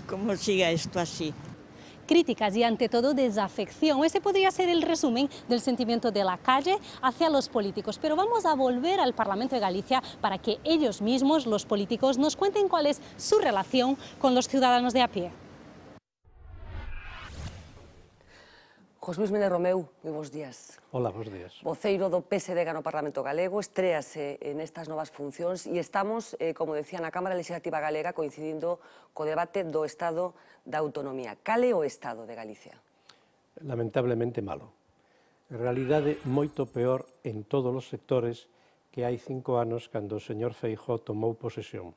como siga esto así. Críticas y ante todo desafección. Ese podría ser el resumen del sentimiento de la calle hacia los políticos. Pero vamos a volver al Parlamento de Galicia para que ellos mismos, los políticos, nos cuenten cuál es su relación con los ciudadanos de a pie. José Luis Méndez Romeu, moi bons días. Hola, bons días. Voceiro do PSD no Parlamento Galego, estréase nestas novas funcións e estamos, como decía, na Cámara Legislativa Galega coincidindo co debate do Estado da Autonomía. Cal é o Estado de Galicia? Lamentablemente malo. En realidade, moito peor en todos os sectores que hai 5 anos cando o señor Feijóo tomou posesión.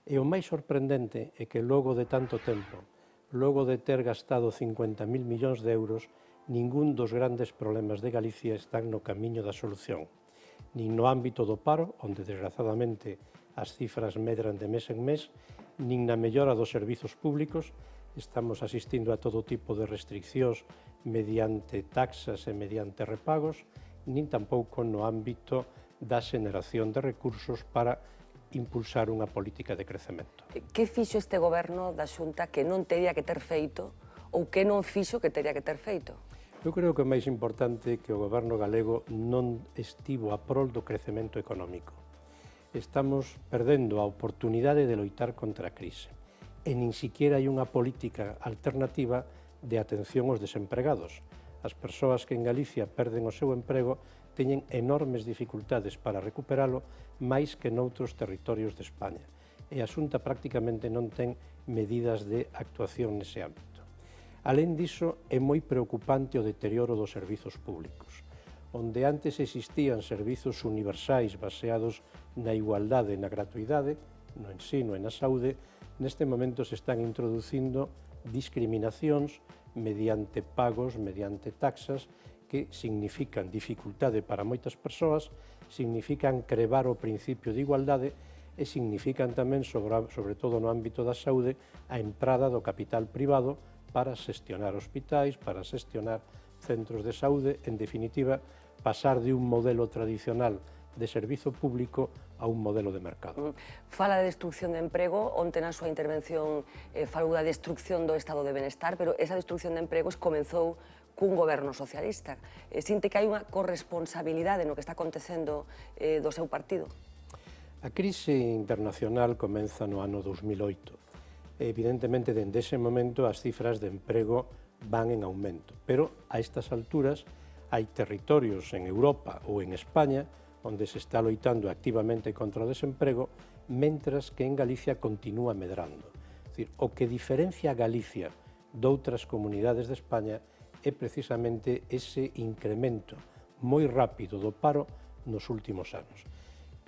E o máis sorprendente é que logo de tanto tempo, logo de ter gastado 50.000 millóns de euros, ningún dos grandes problemas de Galicia están no camiño da solución. Nin no ámbito do paro, onde desgraciadamente as cifras medran de mes en mes, nin na mellora dos servizos públicos, estamos asistindo a todo tipo de restriccións mediante taxas e mediante repagos, nin tampouco no ámbito da xeneración de recursos para impulsar unha política de crecemento. Que fixo este goberno da Xunta que non teria que ter feito ou que non fixo que teria que ter feito? Eu creo que o máis importante é que o goberno galego non estivo a prol do crecemento económico. Estamos perdendo a oportunidade de loitar contra a crise. E nin siquiera hai unha política alternativa de atención aos desempregados. As persoas que en Galicia perden o seu emprego teñen enormes dificultades para recuperalo máis que noutros territorios de España. E a Xunta prácticamente non ten medidas de actuación nese ámbito. Alén diso, é moi preocupante o deterioro dos servizos públicos. Onde antes existían servizos universais baseados na igualdade e na gratuidade, no ensino e na saúde, neste momento se están introducindo discriminacións mediante pagos, mediante taxas, que significan dificultade para moitas persoas, significan crebar o principio de igualdade e significan tamén, sobre todo no ámbito da saúde, a entrada do capital privado para xestionar hospitais, para xestionar centros de saúde, en definitiva, pasar de un modelo tradicional de servizo público a un modelo de mercado. Fala de destrucción de emprego, onte na súa intervención falou da destrucción do estado de benestar, pero esa destrucción de empregos comenzou cun goberno socialista. Sinte que hai unha corresponsabilidade no que está acontecendo do seu partido? A crise internacional comeza no ano 2008. Evidentemente, dende ese momento, as cifras de emprego van en aumento. Pero, a estas alturas, hai territorios en Europa ou en España onde se está loitando activamente contra o desemprego, mentras que en Galicia continúa medrando. É dicir, o que diferencia a Galicia doutras comunidades de España é precisamente ese incremento moi rápido do paro nos últimos anos.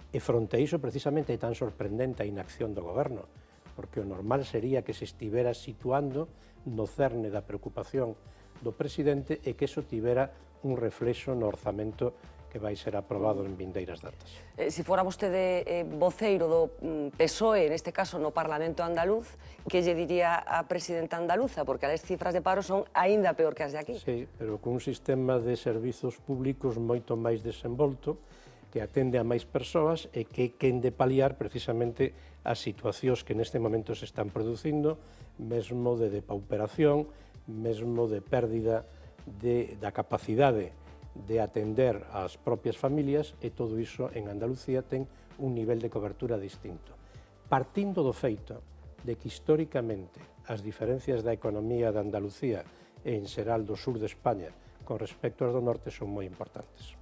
E fronte a iso, precisamente, é tan sorprendente a inacción do goberno, porque o normal sería que se estivera situando no cerne da preocupación do presidente e que iso tivera un reflexo no orzamento que vai ser aprobado en vindeiras datas. Se fora vostede voceiro do PSOE, neste caso no Parlamento andaluz, que lle diría a presidenta andaluza? Porque as cifras de paro son aínda peor que as de aquí. Sí, pero con un sistema de servizos públicos moito máis desenvolto, que atende a máis persoas e que quen de paliar precisamente as situacións que neste momento se están producindo, mesmo de depauperación, mesmo de pérdida da capacidade de atender ás propias familias, e todo iso en Andalucía ten un nivel de cobertura distinto. Partindo do feito de que históricamente as diferencias da economía de Andalucía e en xeral do sur de España con respecto aos do norte son moi importantes.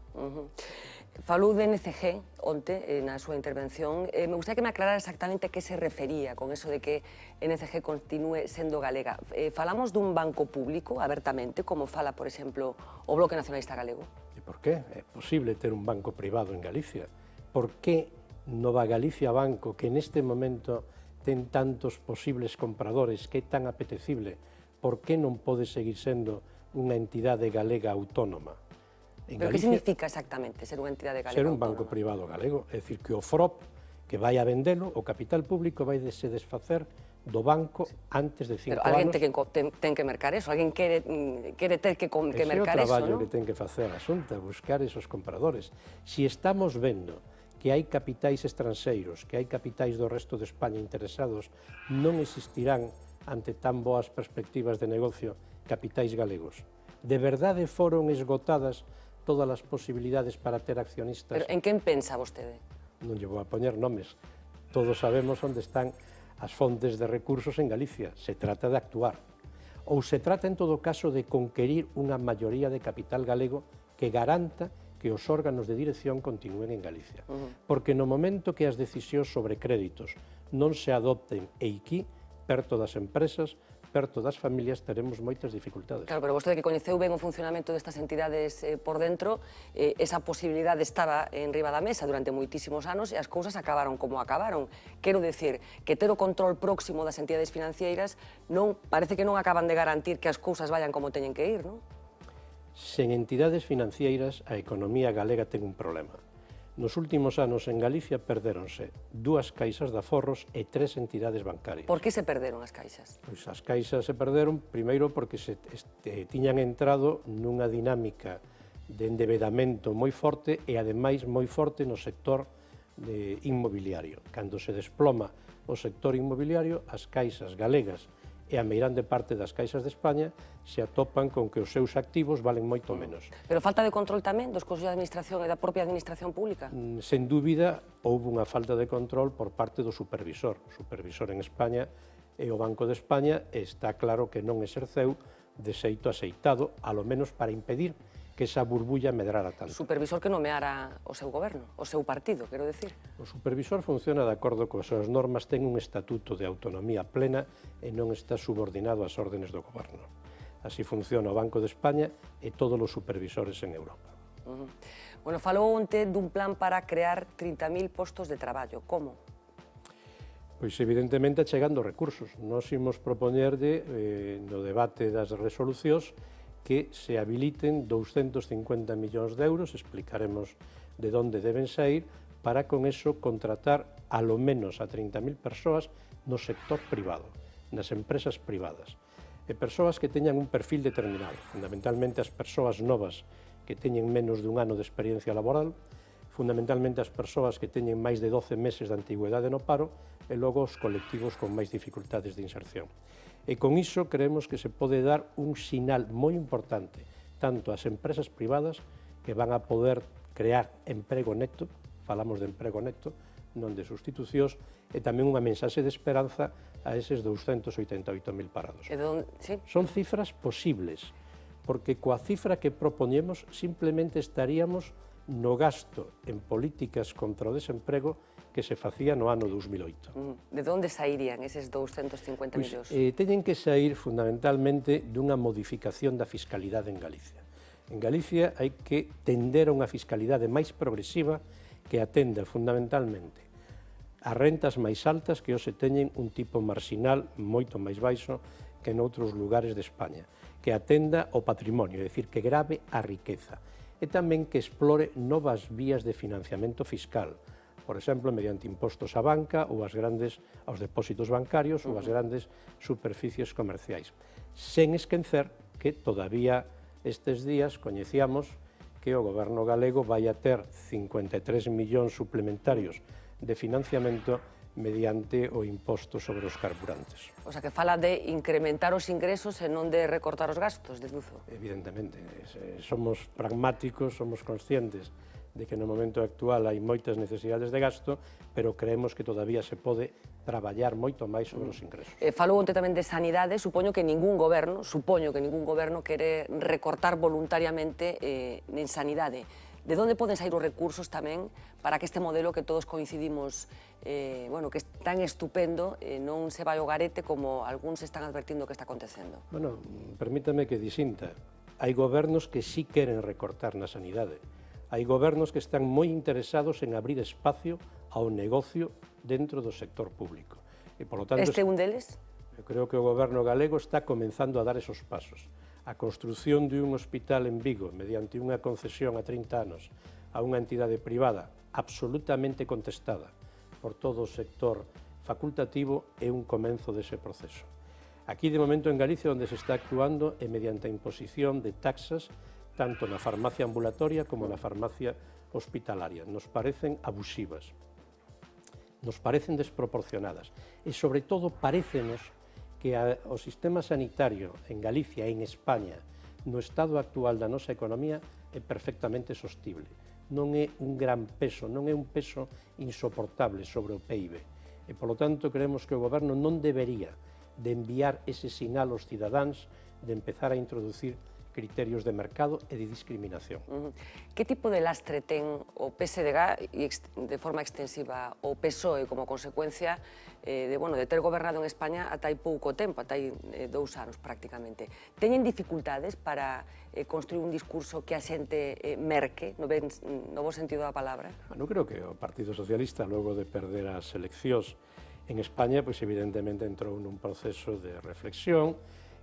Falou de NCG onte na súa intervención. Me gustaría que me aclarara exactamente a que se refería con eso de que NCG continúe sendo galega. Falamos dun banco público abertamente, como fala, por exemplo, o Bloque Nacionalista Galego? E por qué? É posible ter un banco privado en Galicia. Por que Nova Galicia Banco, que neste momento ten tantos posibles compradores, que é tan apetecible, por que non pode seguir sendo unha entidade galega autónoma? Pero que significa exactamente ser unha entidade galega autónoma? Ser un autónoma? banco privado galego, é dicir, que o FROP, que vai a vendelo, o capital público vai se desfacer do banco antes de 5 anos. Pero alguén ten que mercar eso, alguén quere ter que mercar eso, non? Ese é o traballo que ten que facer a Xunta, buscar esos compradores. Si estamos vendo que hai capitais estranxeiros, que hai capitais do resto de España interesados, non existirán ante tan boas perspectivas de negocio capitais galegos. De verdade foron esgotadas todas as posibilidades para ter accionistas? Pero en quen pensa vostede? Non lle vou a poñer nomes. Todos sabemos onde están as fontes de recursos en Galicia. Se trata de actuar. Ou se trata, en todo caso, de conquerir unha maioría de capital galego que garanta que os órganos de dirección continúen en Galicia. Porque no momento que as decisións sobre créditos non se adopten eiquí, perto das empresas, perto das familias, teremos moitas dificultades. Claro, pero vostede que coñeceu ben o funcionamento destas entidades por dentro, esa posibilidade estaba en riba da mesa durante moitísimos anos e as cousas acabaron como acabaron. Quero decir que ter o control próximo das entidades financeiras parece que non acaban de garantir que as cousas vayan como teñen que ir, non? Sen entidades financeiras, a economía galega ten un problema. Nos últimos anos en Galicia perdéronse 2 caixas de aforros e 3 entidades bancarias. Por que se perderon as caixas? Pois as caixas se perderon, primeiro, porque se tiñan entrado nunha dinámica de endebedamento moi forte e, ademais, moi forte no sector inmobiliario. Cando se desploma o sector inmobiliario, as caixas galegas e a meirande parte das caixas de España se atopan con que os seus activos valen moito menos. Pero falta de control tamén dos consellos de administración e da propia administración pública? Sen dúbida, houve unha falta de control por parte do supervisor. O supervisor en España e o Banco de España está claro que non exerceu de xeito aceitado, alo menos para impedir que esa burbulla medrara tanto. Supervisor que nomeara o seu goberno, o seu partido, quero decir. O supervisor funciona de acordo coas súas normas, ten un estatuto de autonomía plena e non está subordinado ás órdenes do goberno. Así funciona o Banco de España e todos os supervisores en Europa. Bueno, falou onte dun plan para crear 30.000 postos de traballo. Como? Pois evidentemente chegando recursos. Nós imos propoñerlle no debate das resolucións que se habiliten 250 millóns de euros, explicaremos de onde deben sair, para con eso contratar alo menos a 30.000 persoas no sector privado, nas empresas privadas. E persoas que teñan un perfil determinado, fundamentalmente as persoas novas que teñen menos dun ano de experiencia laboral, fundamentalmente as persoas que teñen máis de 12 meses de antigüedade no paro e logo os colectivos con máis dificultades de inserción. E con iso creemos que se pode dar un sinal moi importante tanto ás empresas privadas que van a poder crear emprego neto, falamos de emprego neto, non de sustitucións, e tamén unha mensaxe de esperanza a eses 288.000 parados. Son cifras posibles, porque coa cifra que propoñemos simplemente estaríamos no gasto en políticas contra o desemprego que se facía no ano 2008. De onde sairían eses 250 millóns? Teñen que sair fundamentalmente dunha modificación da fiscalidade en Galicia. En Galicia hai que tender a unha fiscalidade máis progresiva que atenda fundamentalmente as rentas máis altas que hoxe teñen un tipo marxinal moito máis baixo que noutros lugares de España, que atenda o patrimonio, é dicir, que grave a riqueza, e tamén que explore novas vías de financiamento fiscal, por exemplo, mediante impostos á banca ou aos depósitos bancarios ou ás grandes superficies comerciais. Sen esquecer que todavía estes días coñecíamos que o goberno galego vai a ter 53 millóns suplementarios de financiamento mediante o imposto sobre os carburantes. O sea, que fala de incrementar os ingresos e non de recortar os gastos, deduzo. Evidentemente, somos pragmáticos, somos conscientes de que no momento actual hai moitas necesidades de gasto, pero creemos que todavía se pode traballar moito máis sobre os ingresos. Falou onte tamén de sanidade, supoño que ningún goberno quere recortar voluntariamente en sanidade. De onde poden sair os recursos tamén para que este modelo que todos coincidimos, que é tan estupendo, non se vai ao garete como algúns están advertindo que está acontecendo? Bueno, permítame que disinta. Hai gobernos que sí queren recortar na sanidade. Hai gobernos que están moi interesados en abrir espacio ao negocio dentro do sector público. E, por lo tanto, este é un deles? Eu creo que o goberno galego está comenzando a dar esos pasos. A construción de un hospital en Vigo mediante unha concesión a 30 anos a unha entidade privada absolutamente contestada por todo o sector facultativo é un comenzo dese proceso. Aquí, de momento, en Galicia, onde se está actuando é mediante a imposición de taxas tanto na farmacia ambulatoria como na farmacia hospitalaria. Nos parecen abusivas, nos parecen desproporcionadas e, sobre todo, parécenos que o sistema sanitario en Galicia e en España, no estado actual da nosa economía, é perfectamente sostible. Non é un gran peso, non é un peso insoportable sobre o PIB. E, polo tanto, creemos que o Goberno non debería de enviar ese sinal aos cidadáns de empezar a introducir criterios de mercado e de discriminación. Que tipo de lastre ten o PSDG e de forma extensiva o PSOE como consecuencia de ter gobernado en España ata hai pouco tempo, ata hai 2 anos prácticamente? Teñen dificultades para construir un discurso que a xente merque, no bo sentido da palabra? Eu creo que o Partido Socialista, logo de perder as eleccións en España, pois evidentemente entrou nun proceso de reflexión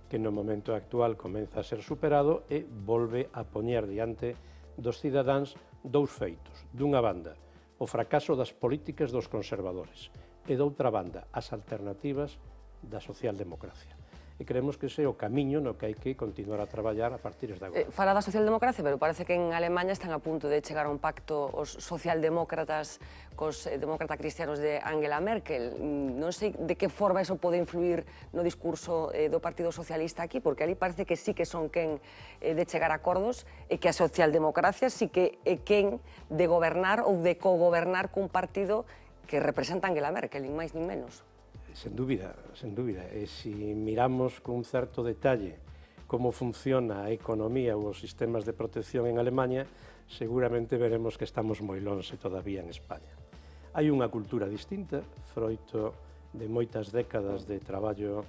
que no momento actual comeza a ser superado e volve a poñer diante dos cidadáns 2 feitos. Dunha banda, o fracaso das políticas dos conservadores e, doutra banda, as alternativas da socialdemocracia. E creemos que ese é o camiño no que hai que continuar a traballar a partir de agora. Fala da socialdemocracia, pero parece que en Alemanha están a punto de chegar a un pacto os socialdemócratas cos demócratas cristianos de Angela Merkel. Non sei de que forma eso pode influir no discurso do Partido Socialista aquí, porque ali parece que sí que son quen de chegar a acordos e que a socialdemocracia sí que é quen de gobernar ou de cogobernar cun partido que representa Angela Merkel, nin máis nin menos. Sen dúbida, sen dúbida. E se miramos con un certo detalle como funciona a economía ou os sistemas de protección en Alemanha, seguramente veremos que estamos moi lonxe todavía en España. Hai unha cultura distinta, froito de moitas décadas de traballo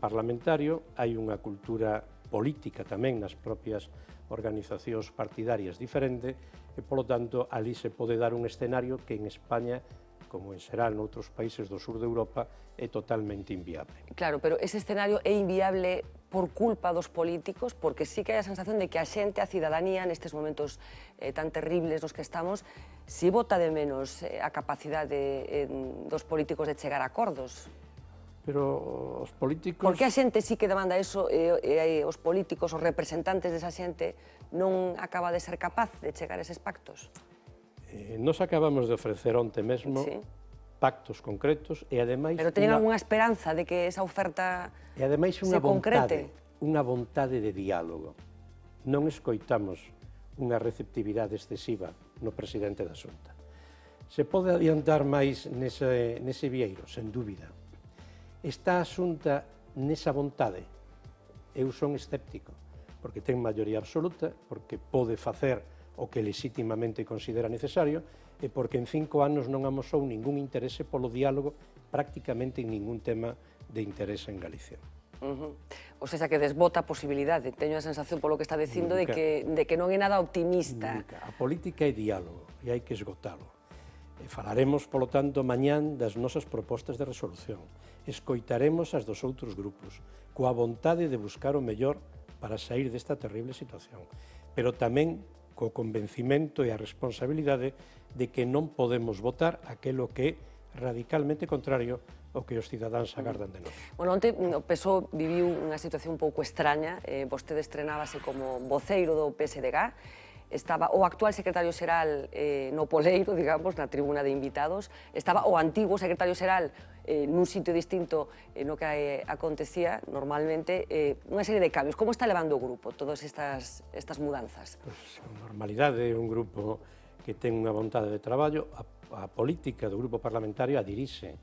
parlamentario, hai unha cultura política tamén nas propias organizacións partidarias diferente e, polo tanto, ali se pode dar un escenario que en España, como en xeral noutros países do sur de Europa, é totalmente inviable. Claro, pero ese escenario é inviable por culpa dos políticos, porque sí que hai a sensación de que a xente, a cidadanía, nestes momentos tan terribles nos que estamos, si vota de menos a capacidade dos políticos de chegar a acordos. Pero os políticos... Porque a xente sí que demanda eso e os políticos, os representantes desa xente, non acaba de ser capaz de chegar a eses pactos? Nos acabamos de ofrecer onte mesmo pactos concretos e, ademais... Pero teñen algunha esperanza de que esa oferta se concrete? Unha vontade de diálogo. Non escoitamos unha receptividade excesiva no presidente da Xunta. Se pode adiantar máis nese vieiro, sen dúbida. Está a Xunta nesa vontade? Eu son escéptico, porque ten maioría absoluta, porque pode facer o que legitimamente considera necesario e porque en 5 anos non amosou ningún interese polo diálogo prácticamente en ningún tema de interese en Galicia. O sea, que desbota a posibilidade. Teño a sensación polo que está dicindo de que non é nada optimista. A política é diálogo e hai que esgotalo. E falaremos, polo tanto, mañán das nosas propostas de resolución. Escoitaremos as dos outros grupos, coa vontade de buscar o mellor para sair desta terrible situación. Pero tamén co convencimento e a responsabilidade de que non podemos votar aquilo que é radicalmente contrario ao que os cidadáns agardan de nós. Bueno, onte o PSOE viviu unha situación un pouco extraña. Vostede estrenábase como voceiro do PSDG. Estaba o actual secretario xeral no poleiro, digamos, na tribuna de invitados. Estaba o antigo secretario xeral nun sitio distinto no que acontecía normalmente. Unha serie de cambios. Como está levando o grupo todas estas mudanzas? Pois, con normalidade, un grupo que ten unha vontade de traballo. A política do grupo parlamentario a dirixe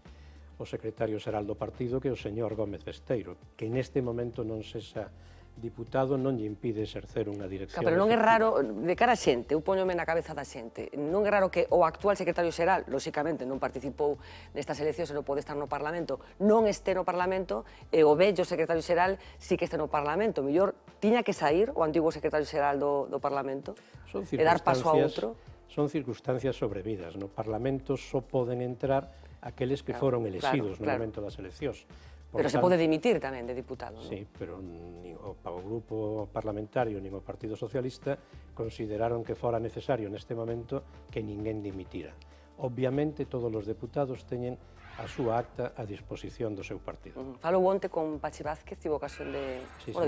o secretario xeral do partido, que é o señor Gómez Besteiro, que neste momento non sexa diputado non lle impide exercer unha dirección. Pero non é raro, de cara a xente, eu poñome na cabeza da xente, non é raro que o actual secretario xeral, lóxicamente non participou nestas eleccións e non pode estar no Parlamento, non este no Parlamento, e o vello secretario xeral sí que este no Parlamento. Mellor tiña que sair o antigo secretario xeral do Parlamento e dar paso a outro. Son circunstancias sobrevidas. No Parlamento só poden entrar aqueles que foron elexidos no momento das eleccións. Pero se pode dimitir tamén de diputado, non? Sí, pero nin o grupo parlamentario nin o Partido Socialista consideraron que fora necesario neste momento que ninguén dimitira. Obviamente, todos os deputados teñen a súa acta a disposición do seu partido. Falou onte con Pachi Vázquez, tivo ocasión de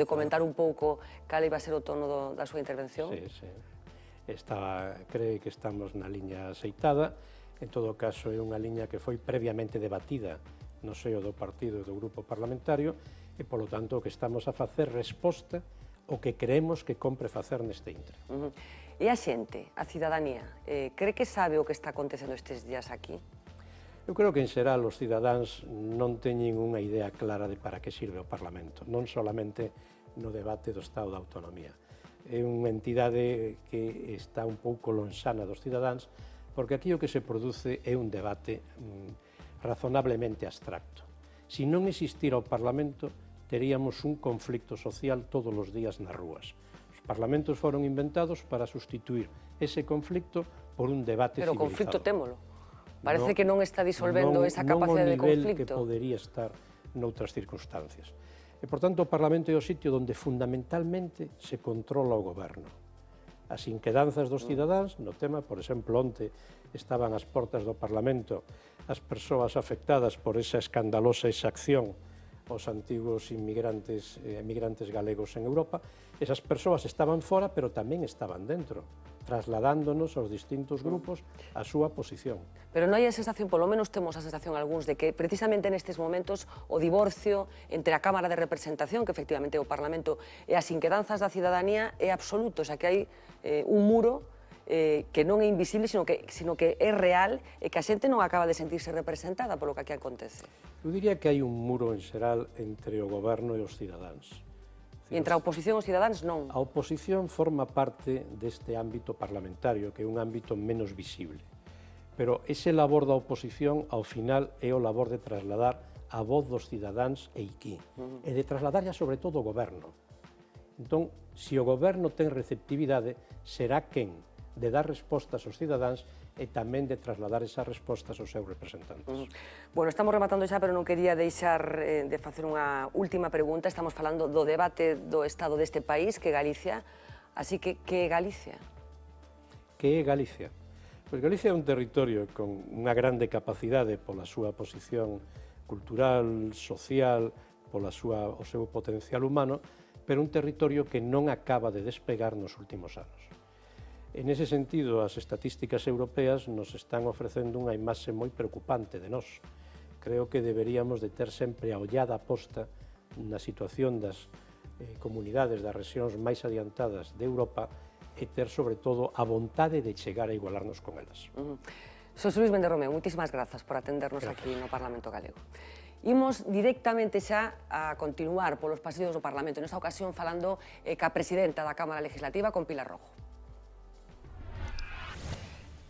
comentar un pouco cal iba a ser o tono da súa intervención. Sí, sí. cree que estamos na liña aceitada. En todo caso, é unha liña que foi previamente debatida no seo do partido e do grupo parlamentario e, polo tanto, o que estamos a facer resposta o que creemos que compre facer neste intre. E a xente, a cidadanía, cree que sabe o que está acontecendo estes días aquí? Eu creo que, en xeral, os cidadáns non teñen unha idea clara de para que sirve o Parlamento, non solamente no debate do Estado da Autonomía. É unha entidade que está un pouco lonxana dos cidadáns, porque aquí o que se produce é un debate razonablemente abstracto. Se non existira o Parlamento, teríamos un conflicto social todos os días nas rúas. Os parlamentos foron inventados para sustituir ese conflicto por un debate civilizado. Pero o conflicto témolo. Parece que non está disolvendo esa capacidade de conflicto. Non o nivel que podería estar noutras circunstancias. E, por tanto, o Parlamento é o sitio onde fundamentalmente se controla o goberno. As inquedanzas dos cidadáns no tema, por exemplo, onte estaban ás portas do Parlamento as persoas afectadas por esa escandalosa exacción aos antigos emigrantes galegos en Europa, esas persoas estaban fora, pero tamén estaban dentro, trasladándonos aos distintos grupos a súa posición. Pero non hai a sensación, polo menos temos a sensación algúns, de que precisamente nestes momentos o divorcio entre a Cámara de Representación, que efectivamente é o Parlamento, e as inquedanzas da cidadanía é absoluto, xa que hai un muro que non é invisible, sino que é real e que a xente non acaba de sentirse representada polo que aquí acontece. Eu diría que hai un muro en xeral entre o goberno e os cidadáns. E entre a oposición e os cidadáns non. A oposición forma parte deste ámbito parlamentario, que é un ámbito menos visible. Pero ese labor da oposición, ao final, é o labor de trasladar a voz dos cidadáns e aquí, e de trasladarlla sobre todo o goberno. Entón, se o goberno ten receptividade, será quen de dar respostas aos cidadáns e tamén de trasladar esas respostas aos seus representantes. Bueno, estamos rematando xa, pero non quería deixar de facer unha última pregunta. Estamos falando do debate do Estado deste país, que é Galicia. Así que, que é Galicia? Que é Galicia? Pois Galicia é un territorio con unha grande capacidade pola súa posición cultural, social, o seu potencial humano, pero un territorio que non acaba de despegar nos últimos anos. En ese sentido, as estatísticas europeas nos están ofrecendo unha imaxe moi preocupante de nós. Creo que deberíamos de ter sempre a ollada posta na situación das comunidades das rexións máis adiantadas de Europa e ter, sobre todo, a vontade de chegar a igualarnos con elas. Xosé Luís Méndez Romeu, moitísimas grazas por atendernos aquí no Parlamento Galego. Imos directamente xa a continuar polos pasillos do Parlamento, nesta ocasión falando ca presidenta da Cámara Legislativa, con Pilar Rojo.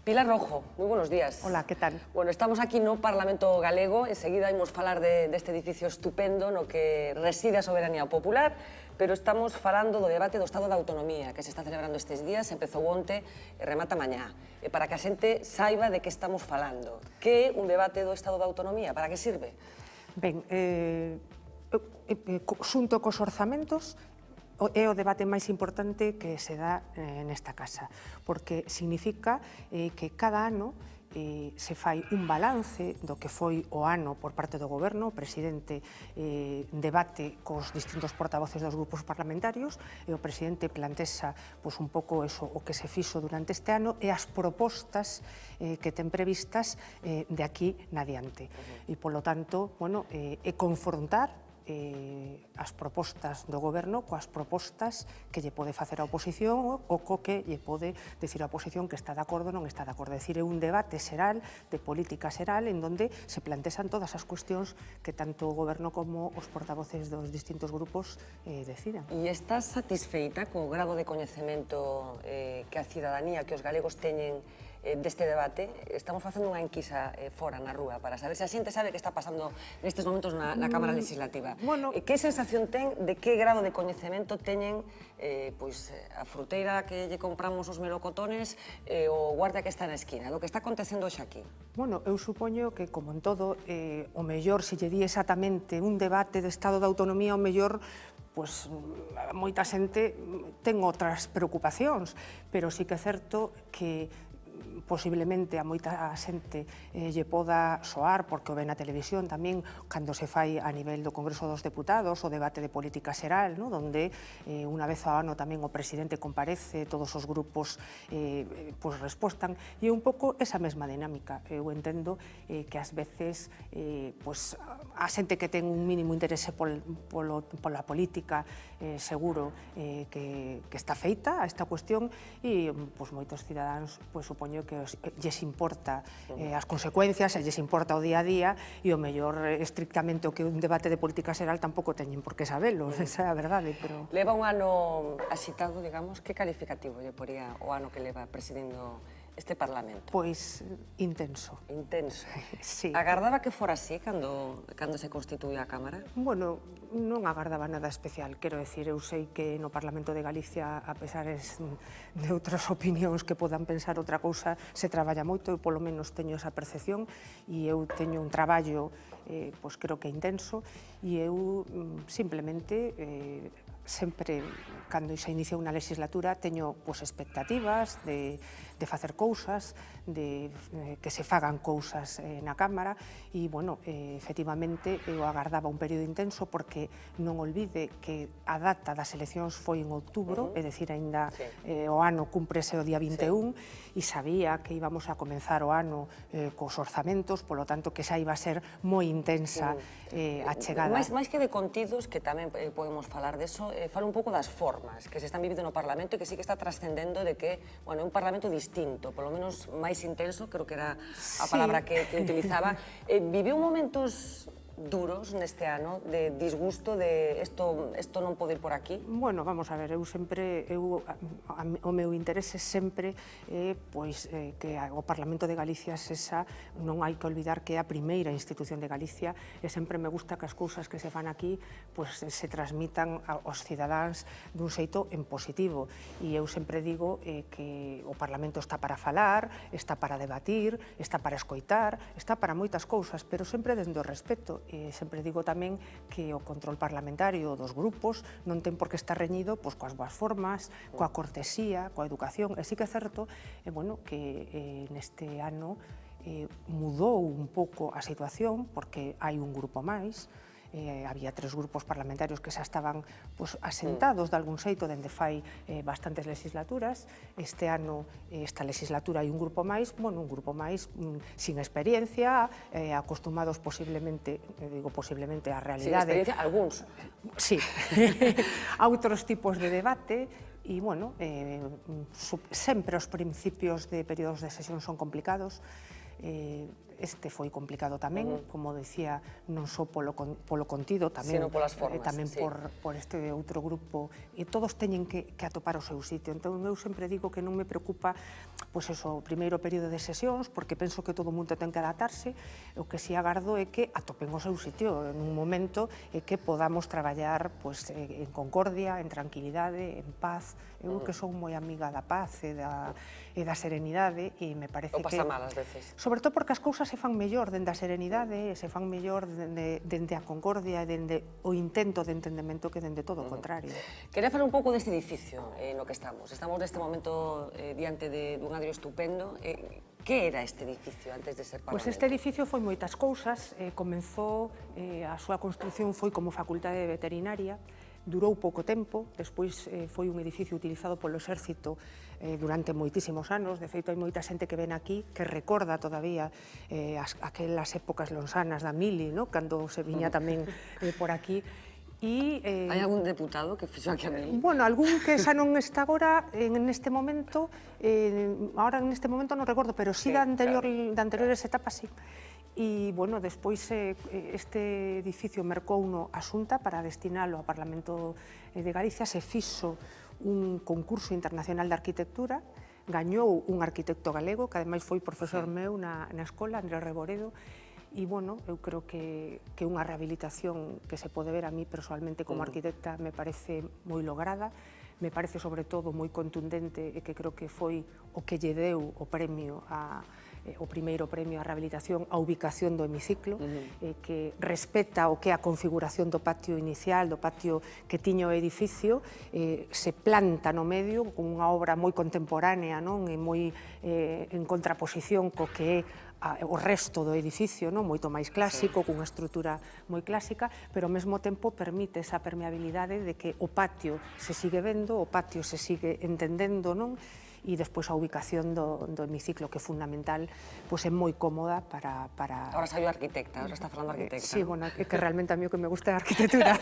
Pilar Rojo, moi buenos días. Hola, que tal? Bueno, estamos aquí no Parlamento Galego, enseguida imos falar deste edificio estupendo no que reside a soberanía popular, pero estamos falando do debate do Estado da Autonomía, que se está celebrando estes días, empezou onte e remata mañá. Para que a xente saiba de que estamos falando. Que é un debate do Estado da Autonomía? Para que sirve? Ben, xunto cos orzamentos, é o debate máis importante que se dá nesta casa, porque significa que cada ano se fai un balance do que foi o ano por parte do Goberno, o presidente debate cos distintos portavoces dos grupos parlamentarios e o presidente plantexa un pouco o que se fixo durante este ano e as propostas que ten previstas de aquí na diante. E, polo tanto, é confrontar as propostas do Goberno coas propostas que lle pode facer a oposición ou co que lle pode decir a oposición que está de acordo ou non está de acordo. É dicir, é un debate xeral, de política xeral, en donde se plantexan todas as cuestións que tanto o Goberno como os portavoces dos distintos grupos decidan. E estás satisfeita co grado de coñecemento que a cidadanía, que os galegos teñen deste debate? Estamos facendo unha enquisa fora na rúa para saber se a xente sabe que está pasando nestes momentos na Cámara Legislativa. Que sensación ten de que grado de coñecemento teñen a fruteira que lle compramos os melocotones e o guardia que está na esquina, do que está acontecendo hoxe aquí? Bueno, eu supoño que, como en todo, o mellor, se lle di exactamente un debate de Estado de Autonomía, o mellor, pois moita xente ten outras preocupacións, pero sí que é certo que posiblemente a moita xente lle poda soar, porque o ve na televisión tamén, cando se fai a nivel do Congreso dos Deputados, o debate de política xeral, donde unha vez ao ano tamén o presidente comparece, todos os grupos respostan, e un pouco esa mesma dinámica. Eu entendo que ás veces a xente que ten un mínimo interese pola política seguro que está feita a esta cuestión, e moitos cidadáns supoño que lles importa as consecuencias, lles importa o día a día, e o mellor estrictamente o que un debate de política xeral tampouco teñen por que sabelo, esa é a verdade. Leva un ano axitado, digamos, que calificativo lle poría o ano que leva presidindo este Parlamento? Pois intenso. Intenso. Sí. Agardaba que fora así cando se constituía a Cámara? Bueno, non agardaba nada especial, quero decir, eu sei que no Parlamento de Galicia, a pesar de outras opinións que podan pensar outra cousa, se traballa moito, eu polo menos teño esa percepción, e eu teño un traballo, creo que intenso, e eu simplemente sempre, cando se inicia unha legislatura, teño expectativas de facer cousas, de que se fagan cousas na Cámara, e, efectivamente, eu agardaba un período intenso, porque non olvide que a data das eleccións foi en outubro, é dicir, aínda o ano cúmprese o día 21, e sabía que íbamos a comenzar o ano cos orzamentos, polo tanto, que xa iba a ser moi intensa a chegada. Máis que de contidos, que tamén podemos falar deso, falo un pouco das formas que se están vivindo no Parlamento, e que sí que está trascendendo de que, é un Parlamento distinto, polo menos máis intenso, creo que era a palabra que utilizaba. Viviu momentos duros neste ano, de disgusto, de isto non pode ir por aquí? Bueno, vamos a ver, o meu interese sempre é que o Parlamento de Galicia non hai que olvidar que é a primeira institución de Galicia, e sempre me gusta que as cousas que se fan aquí se transmitan aos cidadáns dun xeito en positivo, e eu sempre digo que o Parlamento está para falar, está para debatir, está para escoitar, está para moitas cousas, pero sempre dende o respeto. Sempre digo tamén que o control parlamentario dos grupos non ten por que estar reñido coas boas formas, coa cortesía, coa educación. E sí que é certo que neste ano mudou un pouco a situación, porque hai un grupo máis. Había 3 grupos parlamentarios que xa estaban asentados de algún xeito dende fai bastantes legislaturas. Este ano, esta legislatura, hai un grupo máis sin experiencia, acostumados posiblemente, digo posiblemente, á realidade. Sin experiencia, algúns. Sí, a outros tipos de debate, e, sempre os principios de períodos de sesión son complicados. Este foi complicado tamén, como dicía, non só polo contido, tamén por este outro grupo, e todos teñen que atopar o seu sitio. Entón, eu sempre digo que non me preocupa o primeiro período de sesións, porque penso que todo o mundo ten que adaptarse. O que si agardo é que atopen o seu sitio en un momento, e que podamos traballar en concordia, en tranquilidade, en paz. Eu que son moi amiga da paz e da serenidade, e me parece que... O pasa mal ás veces. Sobre todo porque as cousas se fan mellor dende a serenidade, se fan mellor dende a concordia e dende o intento de entendemento, que dende todo o contrario. Quería falar un pouco deste edificio no que estamos. Estamos neste momento diante dun adrio estupendo. Que era este edificio antes de ser Parlamento? Pois este edificio foi moitas cousas. Comenzou, a súa construción foi como facultade de veterinaria, durou pouco tempo, despois foi un edificio utilizado polo Exército durante moitísimos anos. De feito, hai moita xente que ven aquí que recorda todavía aquelas épocas lonsanas da mili, cando se viña tamén por aquí. Hai algún deputado que fixo aquí a mili? Bueno, algún que xa non está agora neste momento, ahora neste momento non recordo, pero sí da anteriores etapas, sí. E, despois este edificio mercouno a Xunta para destinalo ao Parlamento de Galicia. Se fixo un concurso internacional de arquitectura, gañou un arquitecto galego, que ademais foi profesor meu na escola, Andrés Reboredo, e, eu creo que unha rehabilitación que se pode ver a mí personalmente como arquitecta me parece moi lograda, me parece sobre todo moi contundente, e que creo que foi o que lle deu o premio o primeiro premio á rehabilitación a ubicación do hemiciclo, que respeta o que é a configuración do patio inicial, do patio que tiña o edificio, se planta no medio con unha obra moi contemporánea, non? E moi en contraposición co que é o resto do edificio, non? Moito máis clásico, cunha estrutura moi clásica, pero ao mesmo tempo permite esa permeabilidade de que o patio se sigue vendo, o patio se sigue entendendo, non? E despois a ubicación do hemiciclo, que é fundamental, pois é moi cómoda para... Ahora saiu arquitecta, ahora está falando arquitecta. Sí, bueno, é que realmente a mí o que me gusta é a arquitectura.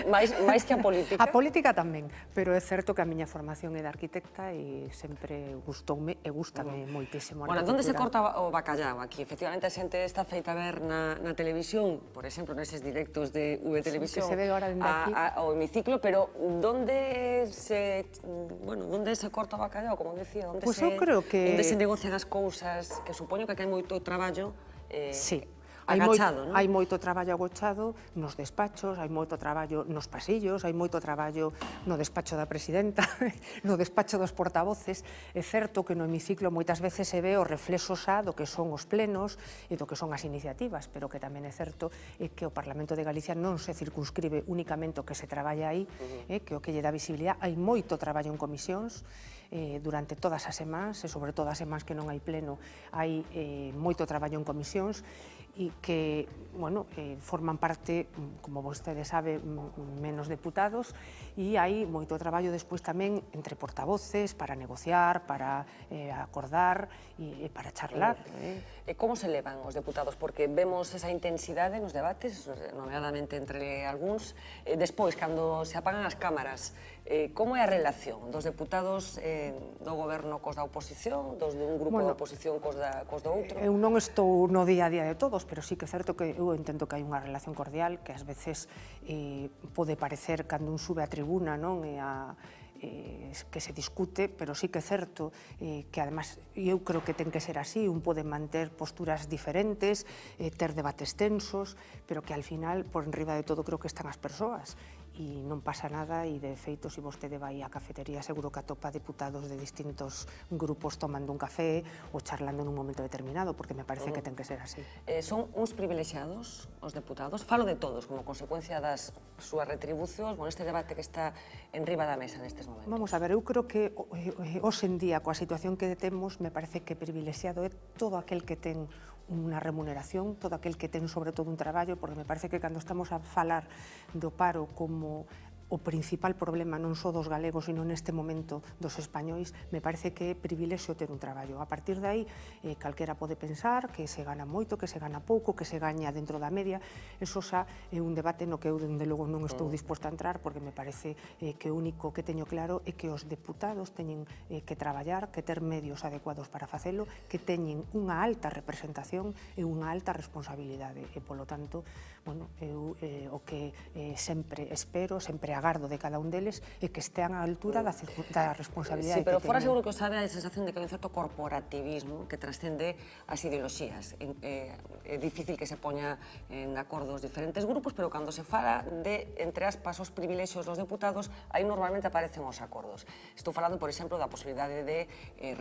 máis que a política? A política tamén, pero é certo que a miña formación é de arquitecta e sempre gustoume e gústame moitísimo a arquitectura. Bueno, onde se corta o bacallao aquí? Efectivamente, a xente está feita a ver na televisión, por exemplo, neses directos de V Televisión, que se ve ahora dende aquí, o hemiciclo, pero onde se corta o bacallao? Como decía, onde se negocian as cousas, que supoño que hai moito traballo agachado, non? Hai moito traballo agachado nos despachos, hai moito traballo nos pasillos, hai moito traballo no despacho da presidenta, no despacho dos portavoces. É certo que no hemiciclo moitas veces se ve o reflexo xa do que son os plenos e do que son as iniciativas, pero que tamén é certo que o Parlamento de Galicia non se circunscribe únicamente o que se traballa aí, que o que lle dá visibilidade. Hai moito traballo en comisións, durante todas as semanas, e sobre todo as semanas que non hai pleno, hai moito traballo en comisións, e que, bueno, forman parte, como vostede sabe, menos deputados, e hai moito traballo despois tamén entre portavoces para negociar, para acordar e para charlar. E como se levan os deputados? Porque vemos esa intensidade nos debates, nomeadamente entre algúns. Despois, cando se apagan as cámaras, como é a relación dos deputados do goberno cos da oposición, dos dun grupo da oposición cos do outro? Eu non estou no día a día de todos, pero sí que é certo que eu entendo que hai unha relación cordial, que ás veces pode parecer cando un sube a tribuna, non? Que se discute, pero sí que é certo que, además, eu creo que ten que ser así, un pode manter posturas diferentes, ter debates tensos, pero que, al final, por enriba de todo, creo que están as persoas. E non pasa nada, e de feito, se vostede vai á cafetería, seguro que atopa deputados de distintos grupos tomando un café ou charlando nun momento determinado, porque me parece que ten que ser así. Son uns privilexiados os deputados? Falo de todos, como consecuencia das súas retribucións, este debate que está enriba da mesa nestes momentos. Vamos a ver, eu creo que hoxe en día, coa situación que temos, me parece que privilexiado é todo aquel que ten unha remuneración, todo aquel que ten sobre todo un traballo, porque me parece que cando estamos a falar do paro como o principal problema non só dos galegos, sino neste momento dos españois, me parece que é privilexio ter un traballo. A partir de aí, calquera pode pensar que se gana moito, que se gana pouco, que se gaña dentro da media. Eso xa é un debate no que eu, dende logo, non estou disposta a entrar, porque me parece que o único que teño claro é que os deputados teñen que traballar, que ter medios adecuados para facelo, que teñen unha alta representación e unha alta responsabilidade. E, polo tanto, bueno, eu o que sempre espero, sempre agardo de cada un deles, é que estean á altura da responsabilidade que teñen. Sí, pero fora seguro que os sabe a sensación de que hai un certo corporativismo que trascende as ideoloxías. É difícil que se poña en acordo os diferentes grupos, pero cando se fala de, entre aspas, os privilexios dos deputados, aí normalmente aparecen os acordos. Estou falando, por exemplo, da posibilidade de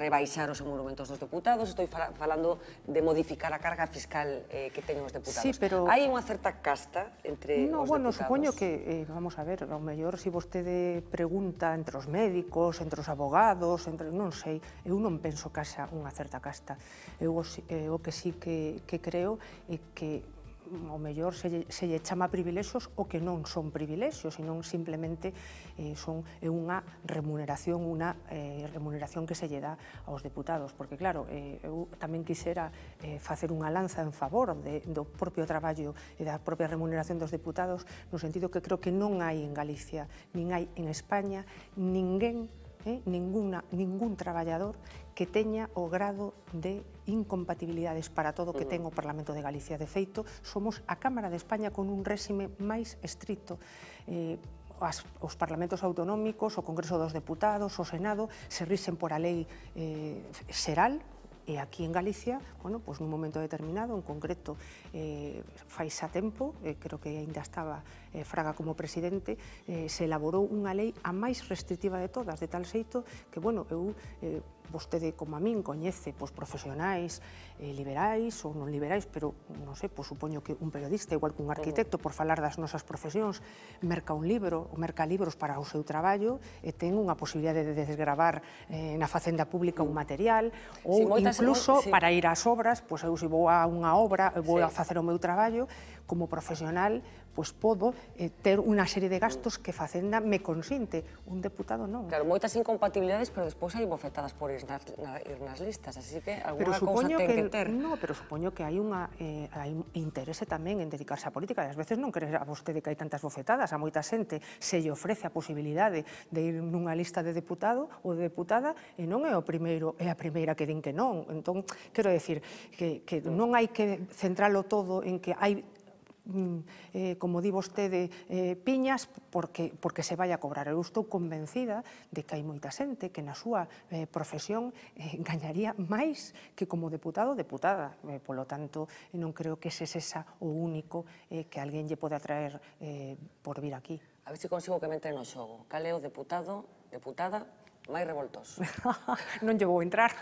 rebaixar os emolumentos dos deputados, estou falando de modificar a carga fiscal que teñen os deputados. Sí, pero... Hai unha certa casta entre os deputados? Bueno, supoño que, vamos a ver, ao mellor, se vostede pregunta entre os médicos, entre os abogados, non sei, eu non penso que haxa unha certa casta. Eu o que sí que creo é que ao mellor se lle chama privilexios o que non son privilexios, senón simplemente son unha remuneración que se lle dá aos deputados, porque claro, eu tamén quixera facer unha lanza en favor do propio traballo e da propia remuneración dos deputados, no sentido que creo que non hai en Galicia, nin hai en España, ningún traballador que teña o grado de incompatibilidades para todo que ten o Parlamento de Galicia. De feito, somos a Cámara de España con un réxime máis estricto. Os parlamentos autonómicos, o Congreso dos Deputados, o Senado, se rixen por a lei xeral, e aquí en Galicia, bueno, pois nun momento determinado, en concreto, fai xa tempo, creo que ainda estaba Fraga como presidente, se elaborou unha lei a máis restrictiva de todas, de tal xeito que, bueno, eu vostede como a min coñece profesionais liberais ou non liberais, pero non sei, supoño que un periodista, igual que un arquitecto, por falar das nosas profesións, merca un libro, ou merca libros para o seu traballo e ten unha posibilidade de desgravar na facenda pública un material, ou incluso para ir ás obras, eu se vou a unha obra, vou a facer o meu traballo, como profesional, podo ter unha serie de gastos que Facenda me consinte. Un deputado non. Claro, moitas incompatibilidades, pero despois hai bofetadas por ir nas listas, así que alguna cousa ten que ter. No, pero supoño que hai interese tamén en dedicarse á política, e ás veces non quere a vostede que hai tantas bofetadas, a moita xente se lle ofrece a posibilidade de ir nunha lista de deputado ou de deputada e non é a primeira que din que non. Entón, quero decir que non hai que centralo todo en que hai como di vostede, piñas porque se vai a cobrar. Eu estou convencida de que hai moita xente que na súa profesión gañaría máis que como deputado ou deputada. Polo tanto, non creo que ese sexa o único que alguén lle pode atraer por vir aquí. A ver se consigo que me entre no xogo. Cal é o deputado, deputada máis revoltoso? Non lle vou entrar.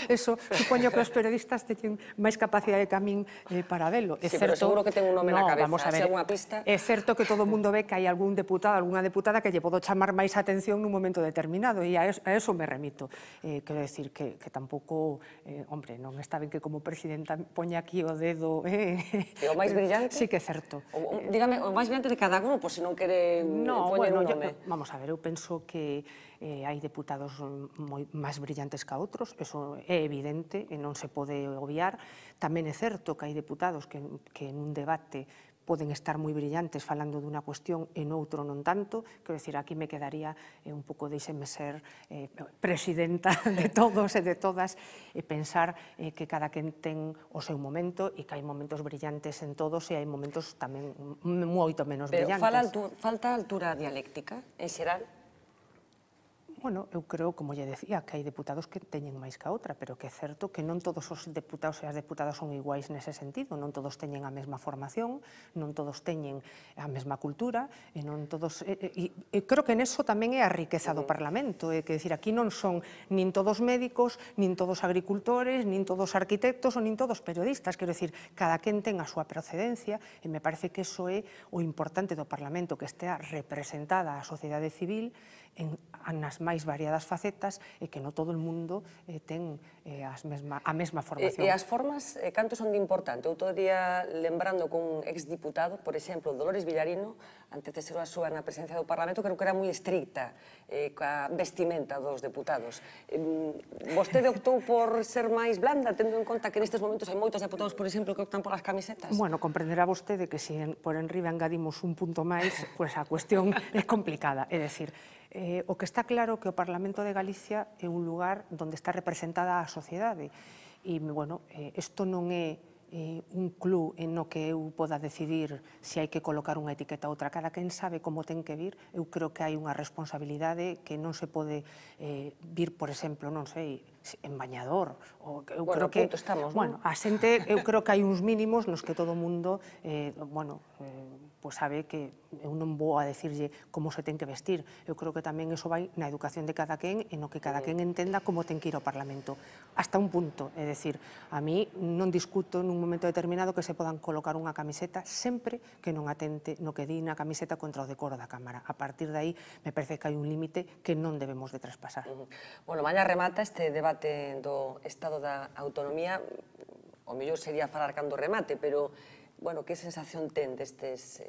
Eso, supoño que os periodistas teñen máis capacidade que a min para velo. Sí, pero seguro que ten un nome na cabeza, se unha pista. É certo que todo o mundo ve que hai algún deputado, algunha deputada que lle podo chamar máis atención nun momento determinado, e a eso me remito. Quero decir que tampouco, hombre, non está ben que como presidenta poña aquí o dedo. E o máis brillante? Sí que é certo. Dígame, o máis brillante de cada grupo, se non quere poñer un nome. Vamos a ver, eu penso que hai deputados máis brillantes que outros, eso é evidente e non se pode obviar. Tamén é certo que hai deputados que nun debate poden estar moi brillantes falando dunha cuestión e noutro non tanto. Quero dicir, aquí me quedaría un pouco, deixeme ser presidenta de todos e de todas e pensar que cada quen ten o seu momento e que hai momentos brillantes en todos e hai momentos tamén moito menos brillantes. Pero falta altura dialéctica, en xeral? Bueno, eu creo, como lle decía, que hai deputados que teñen máis que a outra, pero que é certo que non todos os deputados e as deputadas son iguais nese sentido, non todos teñen a mesma formación, non todos teñen a mesma cultura, e non todos... E creo que neso tamén é a riqueza do Parlamento, é que, decir, aquí non son nin todos médicos, nin todos agricultores, nin todos arquitectos, ou nin todos periodistas, quero decir, cada quen ten a súa procedencia, e me parece que iso é o importante do Parlamento, que estea representada a sociedade civil nas máis variadas facetas e que non todo o mundo ten a mesma formación. E as formas, canto son de importante? Eu todo día lembrando con un exdiputado, por exemplo, Dolores Villarino, antes de ser a súa na presencia do Parlamento, creo que era moi estricta coa vestimenta dos deputados. Vostede optou por ser máis blanda, tendo en conta que nestes momentos hai moitos deputados, por exemplo, que optan por as camisetas? Bueno, comprenderá vostede que se por enriba engadimos un punto máis, pois a cuestión é complicada. É dicir, o que está claro que o Parlamento de Galicia é un lugar onde está representada a sociedade. E, bueno, isto non é un club en no que eu poda decidir se hai que colocar unha etiqueta ou outra. Cada quen sabe como ten que vir. Eu creo que hai unha responsabilidade que non se pode vir, por exemplo, non sei, en bañador. Bueno, punto estamos, non? Bueno, a xente, eu creo que hai uns mínimos nos que todo o mundo, bueno, pois sabe que eu non vou a decirlle como se ten que vestir. Eu creo que tamén iso vai na educación de cada quen e no que cada quen entenda como ten que ir ao Parlamento. Hasta un punto, é dicir, a mí non discuto nun momento determinado que se podan colocar unha camiseta sempre que non atente no que di na camiseta contra o decoro da Cámara. A partir de aí, me parece que hai un límite que non debemos de traspasar. Bueno, mañá remata este debate do Estado da Autonomía. O mellor sería falar cando remate, pero bueno, que sensación ten destes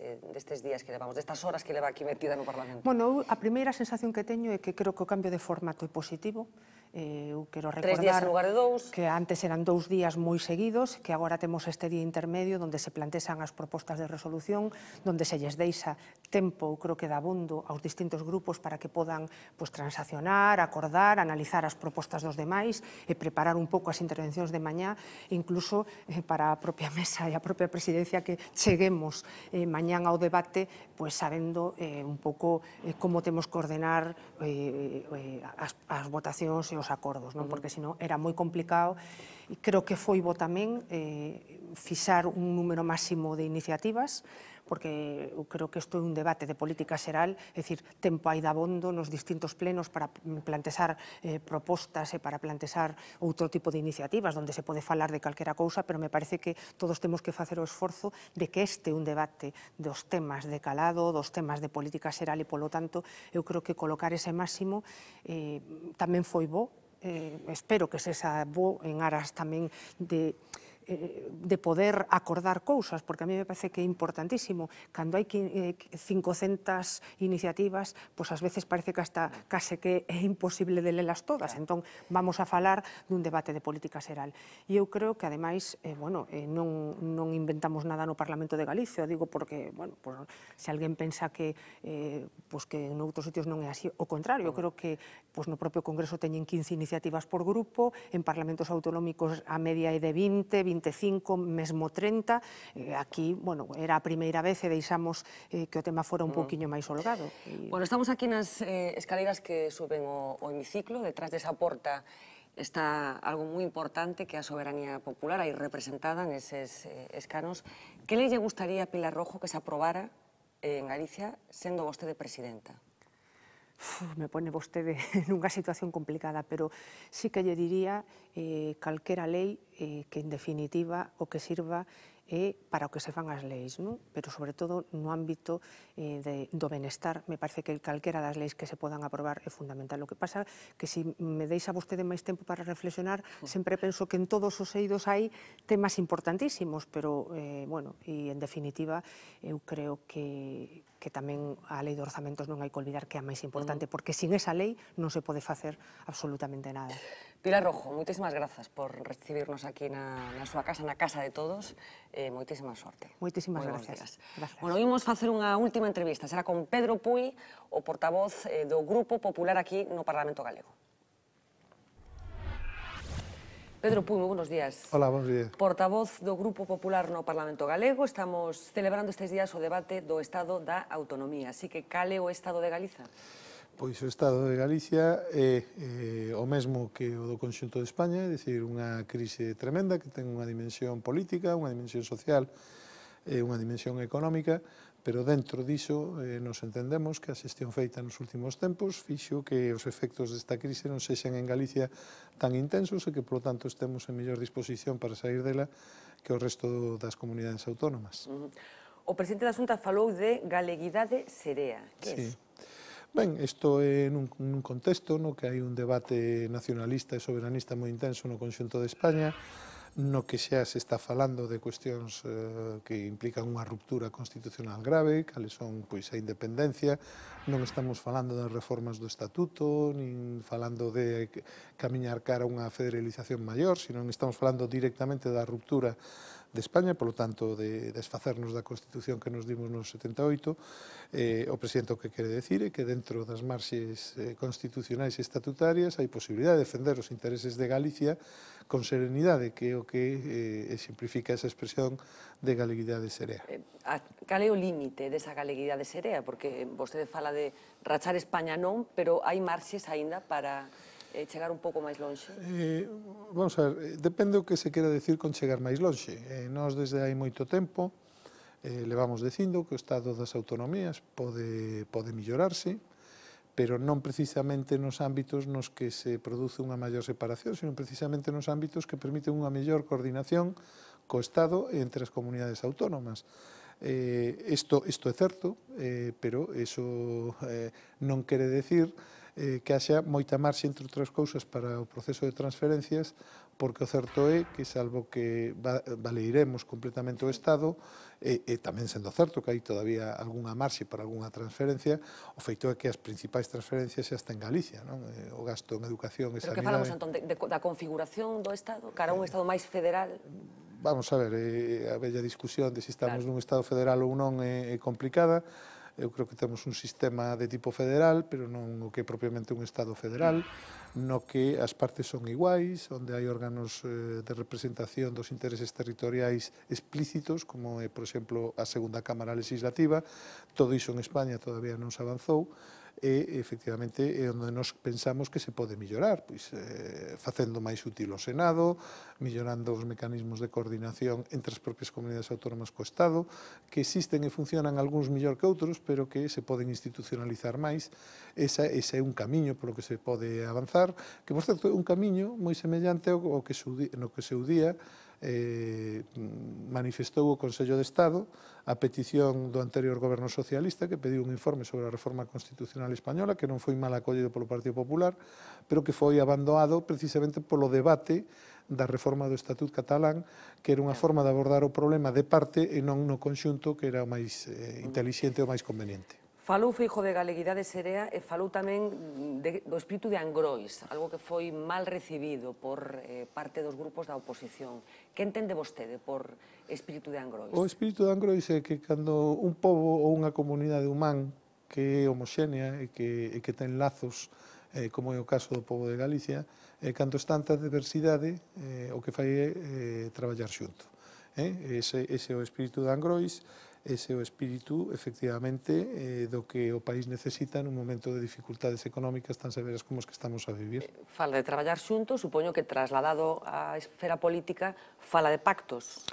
días que levamos, destas horas que leva aquí metida no Parlamento? Bueno, a primeira sensación que teño é que creo que o cambio de formato é positivo. Eu quero recordar 3 días en lugar de 2. Que antes eran 2 días moi seguidos, que agora temos este día intermedio onde se plantexan as propostas de resolución, onde se lles deixa tempo, creo que dabondo, aos distintos grupos para que podan transaccionar, acordar, analizar as propostas dos demais e preparar un pouco as intervencións de mañá, incluso para a propia mesa e a propia presidencia que cheguemos mañán ao debate sabendo un pouco como temos que ordenar as votacións e os acordos, porque senón era moi complicado e creo que foi bo tamén fixar un número máximo de iniciativas porque eu creo que isto é un debate de política xeral, é dicir, tempo hai dabondo nos distintos plenos para plantexar propostas e para plantexar outro tipo de iniciativas onde se pode falar de calquera cousa, pero me parece que todos temos que facer o esforzo de que este é un debate dos temas de calado, dos temas de política xeral e, polo tanto, eu creo que colocar ese máximo tamén foi bo. Espero que sexa bo en aras tamén de poder acordar cousas, porque a mí me parece que é importantísimo. Cando hai 500 iniciativas, pois ás veces parece que hasta case que é imposible de lelas todas. Entón, vamos a falar dun debate de política xeral. E eu creo que, ademais, non inventamos nada no Parlamento de Galicia, digo porque, se alguén pensa que noutros sitios non é así, o contrario, eu creo que no propio Congreso teñen 15 iniciativas por grupo, en parlamentos autonómicos a media é de 20, 25, mesmo 30. Aquí, era a primeira vez e deixamos que o tema fora un pouquiño máis holgado. Estamos aquí nas escaleiras que suben o hemiciclo. Detrás desa porta está algo moi importante, que é a soberanía popular, aí representada neses escanos. Que lei lle gustaría a Pilar Rojo que se aprobara en Galicia sendo vostede presidenta? Me pone vostede nunha situación complicada, pero sí que lle diría calquera lei que, en definitiva, o que sirva é para o que se fan as leis, pero sobre todo no ámbito do benestar. Me parece que calquera das leis que se podan aprobar é fundamental. O que pasa que se me deixa vostede máis tempo para reflexionar, sempre penso que en todos os eidos hai temas importantísimos, pero, e en definitiva, eu creo que tamén a lei de orzamentos non hai que olvidar que é a máis importante, porque sin esa lei non se pode facer absolutamente nada. Pilar Rojo, moitísimas grazas por recibirnos aquí na súa casa, na casa de todos. Moitísima sorte. Moitísimas gracias. Imos facer unha última entrevista. Será con Pedro Puy, o portavoz do Grupo Popular aquí no Parlamento Galego. Pedro Puy, moi buenos días. Hola, buenos días. Portavoz do Grupo Popular no Parlamento Galego. Estamos celebrando estes días o debate do Estado da Autonomía. Así que, cal é o Estado de Galiza? Pois o Estado de Galicia é o mesmo que o do conxunto de España, é dicir, unha crise tremenda que ten unha dimensión política, unha dimensión social e unha dimensión económica, pero dentro diso nos entendemos que a xestión feita nos últimos tempos fixo que os efectos desta crise non sexan en Galicia tan intensos e que, polo tanto, estemos en mellor disposición para sair dela que o resto das comunidades autónomas. O presidente da Xunta falou de galeguidade serea. Que é? Ben, isto é nun contexto no que hai un debate nacionalista e soberanista moi intenso no conxunto de España, no que xa se está falando de cuestións que implican unha ruptura constitucional grave, cales son a independencia, non estamos falando das reformas do estatuto, nin falando de camiñar cara a unha federalización maior, sino estamos falando directamente da ruptura de España, polo tanto, de desfacernos da Constitución que nos dimos no 78. O presidente o que quere decir é que dentro das marxes constitucionais e estatutarias hai posibilidade de defender os intereses de Galicia con serenidade, que é o que exemplifica esa expresión de galeguidade serea. Cal é o límite desa galeguidade serea? Porque vostede fala de rachar España non, pero hai marxes aínda para chegar un pouco máis lonxe? Vamos a ver, depende o que se quera decir con chegar máis lonxe. Nós, desde hai moito tempo, levamos dicindo que o estado das autonomías pode millorarse, pero non precisamente nos ámbitos nos que se produce unha maior separación, sino precisamente nos ámbitos que permiten unha mellor coordinación co Estado entre as comunidades autónomas. Isto é certo, pero iso non quere decir que haxa moita marxe, entre outras cousas, para o proceso de transferencias, porque o certo é que, salvo que baleiremos completamente o Estado, e tamén sendo certo que hai todavía algunha marxe para algunha transferencia, o feito é que as principais transferencias xa está en Galicia, o gasto en educación e sanidade. Pero que falamos, entón, da configuración do Estado, cara a un Estado máis federal? Vamos a ver, a bella discusión de se estamos nun Estado federal ou non é complicada. Eu creo que temos un sistema de tipo federal, pero non o que é propiamente un Estado federal, no que as partes son iguais, onde hai órganos de representación dos intereses territoriais explícitos, como é, por exemplo, a segunda Cámara Legislativa. Todo iso en España todavía non se avanzou, e efectivamente é onde nos pensamos que se pode mellorar, pois facendo máis útil o Senado, mellorando os mecanismos de coordinación entre as propias comunidades autónomas co Estado, que existen e funcionan algúns mellor que outros, pero que se poden institucionalizar máis. Ese é un camiño polo que se pode avanzar, que, por certo, é un camiño moi semellante ao que no que seu día manifestou o Consello de Estado a petición do anterior goberno socialista que pediu un informe sobre a reforma constitucional española que non foi mal acollido polo Partido Popular, pero que foi abandonado precisamente polo debate da reforma do Estatut catalán, que era unha forma de abordar o problema de parte e non no conxunto, que era o máis intelixente e o máis conveniente. Falou Feijóo de galeguidade serea e falou tamén do espírito de Angrois, algo que foi mal recibido por parte dos grupos da oposición. Que entende vostede por espírito de Angrois? O espírito de Angrois é que cando un pobo ou unha comunidade humán que é homoxénea e que ten lazos, como é o caso do pobo de Galicia, cando está tanta diversidade, o que fai é traballar xunto. Ese é o espírito de Angrois. Ese é o espírito, efectivamente, do que o país necesita nun momento de dificultades económicas tan severas como os que estamos a vivir. Fala de traballar xuntos, supoño que trasladado á esfera política, fala de pactos.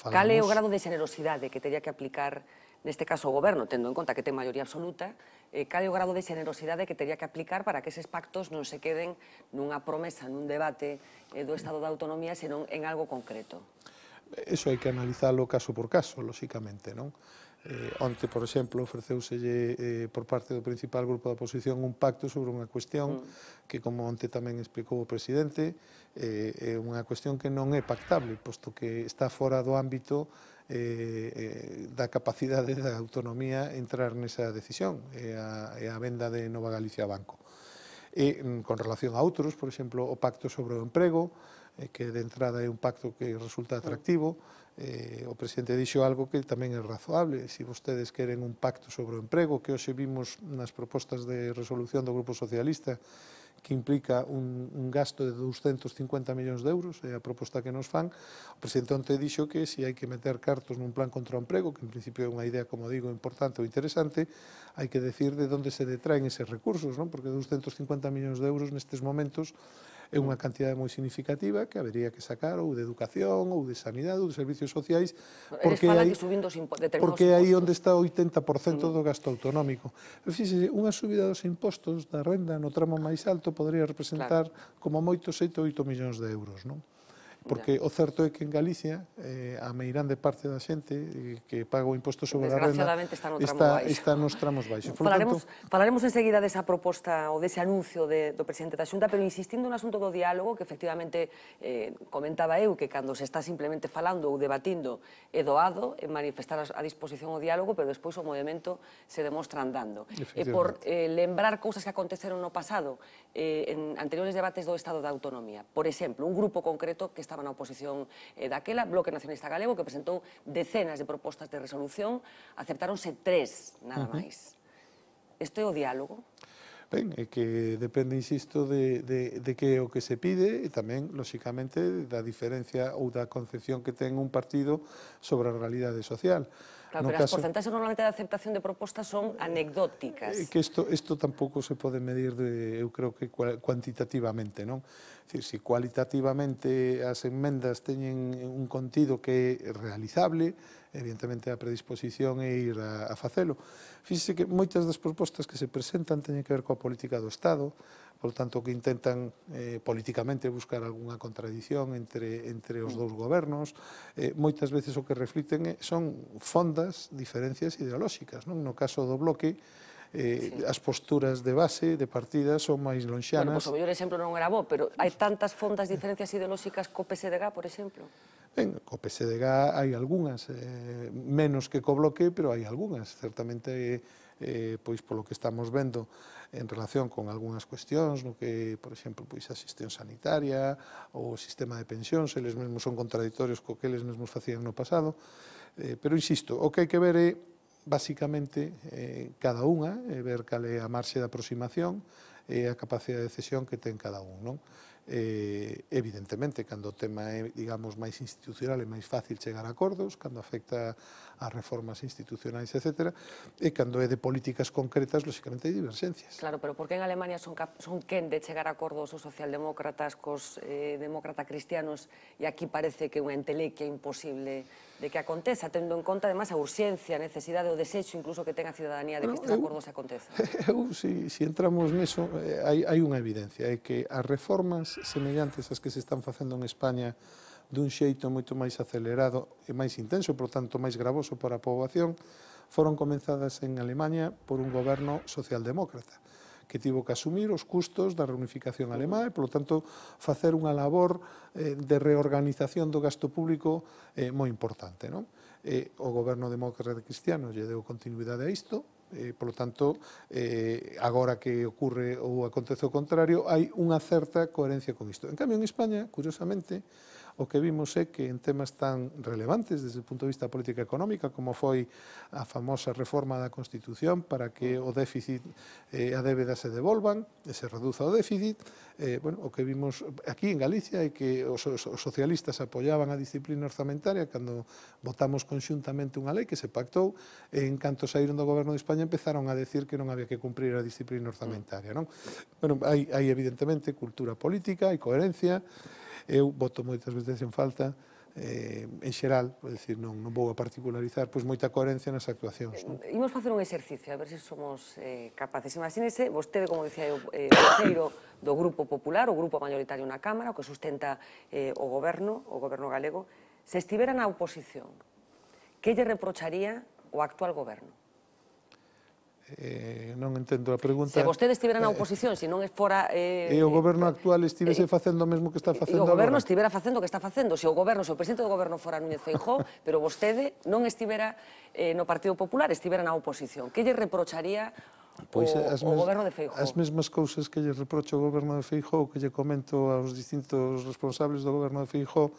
Cal é o grado de xenerosidade que teria que aplicar, neste caso, o goberno, tendo en conta que ten maioría absoluta, cal é o grado de xenerosidade que teria que aplicar para que eses pactos non se queden nunha promesa, nun debate do Estado da Autonomía, senón en algo concreto? Eso hai que analizalo caso por caso, lóxicamente, non? Onte, por exemplo, ofreceuselle por parte do principal grupo da oposición un pacto sobre unha cuestión que, como onte tamén explicou o presidente, é unha cuestión que non é pactable, posto que está fora do ámbito da capacidade da autonomía entrar nesa decisión, é a venda de Nova Galicia Banco. E, con relación a outros, por exemplo, o pacto sobre o emprego, que de entrada é un pacto que resulta atractivo, o presidente dixo algo que tamén é razoable. Se vostedes queren un pacto sobre o emprego, que hoxe vimos nas propostas de resolución do Grupo Socialista, que implica un gasto de 250 millóns de euros, é a proposta que nos fan. O presidente onte dixo que se hai que meter cartos nun plan contra o emprego, que en principio é unha idea, como digo, importante ou interesante, hai que decir de onde se detraen eses recursos, non? Porque 250 millóns de euros nestes momentos é unha cantidade moi significativa que habería que sacar ou de educación, ou de sanidade, ou de servicios sociais, porque é aí onde está o 80% do gasto autonómico. Fíxese, unha subida dos impostos da renda no tramo máis alto podría representar como moito 7 ou 8 millóns de euros, non? Porque o certo é que en Galicia a meirande parte da xente que paga o imposto sobre a renda está nos tramos baixos. Falaremos enseguida desa proposta ou dese anuncio do presidente da Xunta, pero insistindo no asunto do diálogo, que efectivamente comentaba eu que cando se está simplemente falando ou debatindo é doado manifestar a disposición ao diálogo, pero despois o movimento se demostra andando. E por lembrar cousas que aconteceron no pasado en anteriores debates do Estado da Autonomía. Por exemplo, un grupo concreto que estaba na oposición daquela, Bloque Nacionalista Galego, que presentou decenas de propostas de resolución, aceptáronse 3, nada máis. Isto é o diálogo? Ben, é que depende, insisto, de que é o que se pide e tamén, lóxicamente, da diferencia ou da concepción que ten un partido sobre a realidade social. Claro, pero as porcentaxes normalmente de aceptación de propostas son anecdóticas. Que isto tampouco se pode medir, eu creo que cuantitativamente, non? Se cualitativamente as enmendas teñen un contido que é realizable, evidentemente a predisposición é ir a facelo. Fíxese que moitas das propostas que se presentan teñen que ver coa política do Estado, por tanto que intentan políticamente buscar algunha contradición entre os dous gobernos. Moitas veces o que reflicten son fondas diferencias ideolóxicas. No caso do Bloque, as posturas de base, de partida, son máis lonxanas. Bueno, pois o mellor exemplo non era bo, pero hai tantas fondas diferencias ideolóxicas co PSDG, por exemplo? Ben, co PSDG hai algunhas, menos que co Bloque, pero hai algunhas. Certamente, pois polo que estamos vendo en relación con algunhas cuestións, no que, por exemplo, pois a xestión sanitaria ou o sistema de pensións, eles mesmos son contradictorios co que eles mesmos facían no pasado, pero insisto, o que hai que ver é basicamente cada unha, ver cal é a marxe de aproximación e a capacidade de cesión que ten cada un, non? Evidentemente, cando o tema é, digamos, máis institucional é máis fácil chegar a acordos, cando afecta a reformas institucionais, etc. E cando é de políticas concretas, lógicamente, hai divergencias. Claro, pero por que en Alemania son quen de chegar a acordos os socialdemócratas cos demócrata cristianos e aquí parece que é unha entelequia imposible de que aconteza, tendo en conta, además, a urxencia, a necesidade, o desexo, incluso que ten a ciudadanía de que estes acordos acontezan? Si entramos neso, hai unha evidencia, é que as reformas semellantes ás que se están facendo en España dun xeito moito máis acelerado e máis intenso, por tanto, máis gravoso para a poboación, foron comenzadas en Alemania por un goberno socialdemócrata, que tivo que asumir os custos da reunificación alemá e, polo tanto, facer unha labor de reorganización do gasto público moi importante. O goberno demócrata cristiano lle deu continuidade a isto, polo tanto, agora que ocorre ou acontece o contrario, hai unha certa coherencia con isto. En cambio, en España, curiosamente, o que vimos é que en temas tan relevantes desde o punto de vista política económica como foi a famosa reforma da Constitución para que o déficit e a débeda se devolvan e se reduza o déficit, o que vimos aquí en Galicia é que os socialistas apoiaban a disciplina orzamentaria cando votamos conxuntamente unha lei que se pactou e en canto saíron do goberno de España empezaron a decir que non había que cumprir a disciplina orzamentaria. Hai evidentemente cultura política, hai coherencia. Eu voto moitas veces en falta, en xeral, é dicir, non vou a particularizar, pois moita coherencia nas actuacións. Imos facer un exercicio, a ver se somos capaces. Imagínese, vostede, como dicía eu, voceiro do Grupo Popular, o grupo mayoritario na Cámara, o que sustenta o goberno galego, se estivera na oposición, que lle reprocharía o actual goberno? Non entendo a pregunta. Se vostede estivera na oposición, se non fora... E o goberno actual estivese facendo o mesmo que está facendo agora? E o goberno estivera facendo o que está facendo. Se o presidente do goberno fora Núñez Feijóo, pero vostede non estivera no Partido Popular, estivera na oposición. Que lle reprocharía o goberno de Feijóo? As mesmas cousas que lle reprocho ao goberno de Feijóo, que lle comento aos distintos responsables do goberno de Feijóo,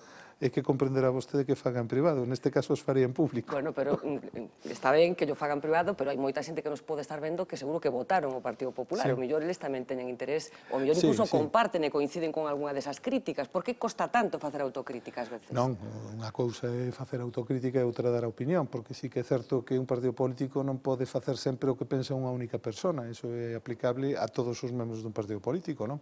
é que comprenderá vostede que faga en privado. Neste caso, os faría en público. Bueno, pero está ben que yo faga en privado, pero hai moita xente que nos pode estar vendo que seguro que votaron o Partido Popular. O mellor eles tamén teñen interés, o mellor incluso comparten e coinciden con algunha desas críticas. Por que costa tanto facer autocrítica ás veces? Non, unha cousa é facer autocrítica e outra dar a opinión, porque sí que é certo que un partido político non pode facer sempre o que pensa unha única persona. Iso é aplicable a todos os membros dun partido político, non?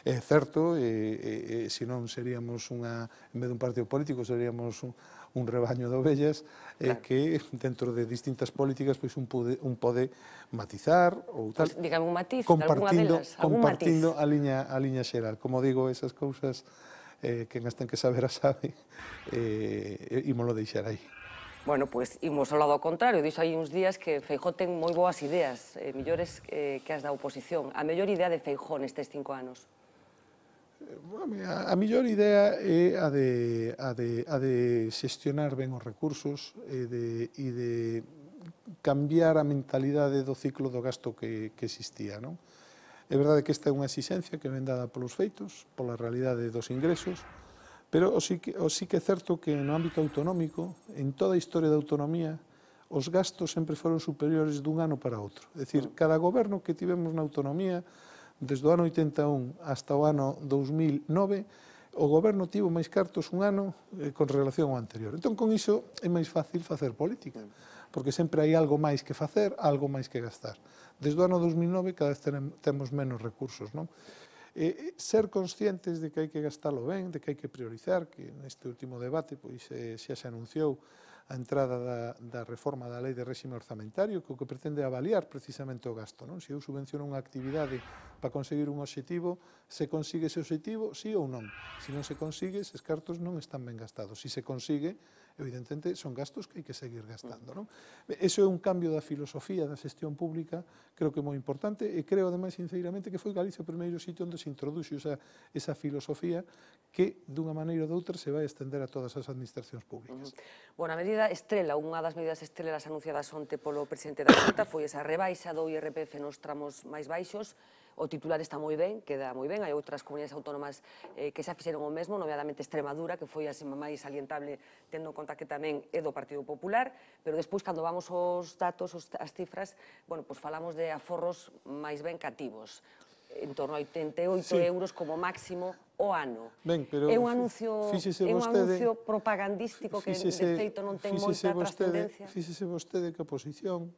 É certo, se non seríamos en vez dun partido político, seríamos un rebaño de ovellas, que dentro de distintas políticas un pode matizar ou tal, dígame un matiz, algunha delas, compartindo a liña xeral. Como digo, esas cousas que nas ten que saber a sabe, ímolo deixar aí. Bueno, pois imos ao lado ao contrario. Dixo aí uns días que Feijóo ten moi boas ideas, mellores que as da oposición. A mellor idea de Feijóo nestes 5 anos? A mellor idea é a de xestionar ben os recursos e de cambiar a mentalidade do ciclo do gasto que existía. É verdade que esta é unha exigencia que ven dada polos feitos, pola realidade dos ingresos, pero sí que é certo que no ámbito autonómico, en toda a historia da autonomía, os gastos sempre foron superiores dun ano para outro. É dicir, cada goberno que tivemos na autonomía, desde o ano 81 hasta o ano 2009, o goberno tivo máis cartos un ano con relación ao anterior. Entón, con iso é máis fácil facer política, porque sempre hai algo máis que facer, algo máis que gastar. Desde o ano 2009 cada vez temos menos recursos, non? Ser conscientes de que hai que gastalo ben, de que hai que priorizar, que neste último debate xa se anunciou a entrada da reforma da Lei de Réxime Orzamentario, que o que pretende avaliar precisamente o gasto. Se eu subvenciono unha actividade para conseguir un obxectivo, se consigue ese obxectivo, sí ou non. Se non se consigue, eses cartos non están ben gastados. Se se consigue, evidentemente, son gastos que hai que seguir gastando. Iso é un cambio da filosofía da xestión pública, creo que é moi importante, e creo, ademais, sinceramente, que foi Galicia o primeiro sitio onde se introduxo esa filosofía que, dunha maneira ou doutra, se vai estender a todas as administracións públicas. Bueno, a medida estrela, unha das medidas estrelas anunciadas onte polo presidente da Xunta foi esa rebaixa do IRPF nos tramos máis baixos. O titular está moi ben, queda moi ben. Hai outras comunidades autónomas que xa fixeron o mesmo, nomeadamente Extremadura, que foi a máis salientable, tendo en conta que tamén é do Partido Popular, pero despois, cando vamos aos datos, as cifras, bueno, pois falamos de aforros máis ben cativos. en torno a 88 euros como máximo o ano. Pero é un anuncio propagandístico que de feito non ten moita trascendencia. Fíxese vostede que a oposición,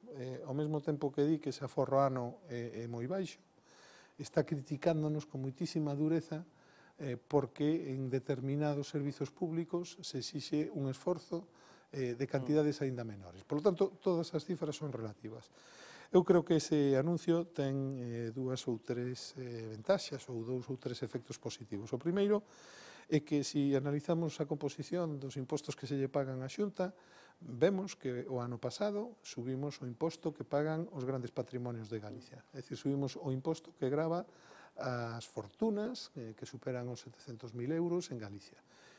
ao mesmo tempo que di que ese aforro ano é moi baixo, está criticándonos con moitísima dureza porque en determinados servizos públicos se exixe un esforzo de cantidades aínda menores. Por lo tanto, todas as cifras son relativas. Eu creo que ese anuncio ten dúas ou tres ventaxas ou dous ou tres efectos positivos. O primeiro é que, se analizamos a composición dos impostos que se lle pagan á Xunta, vemos que o ano pasado subimos o imposto que pagan os grandes patrimonios de Galicia. É dicir, subimos o imposto que grava as fortunas que superan os 700.000 euros en Galicia.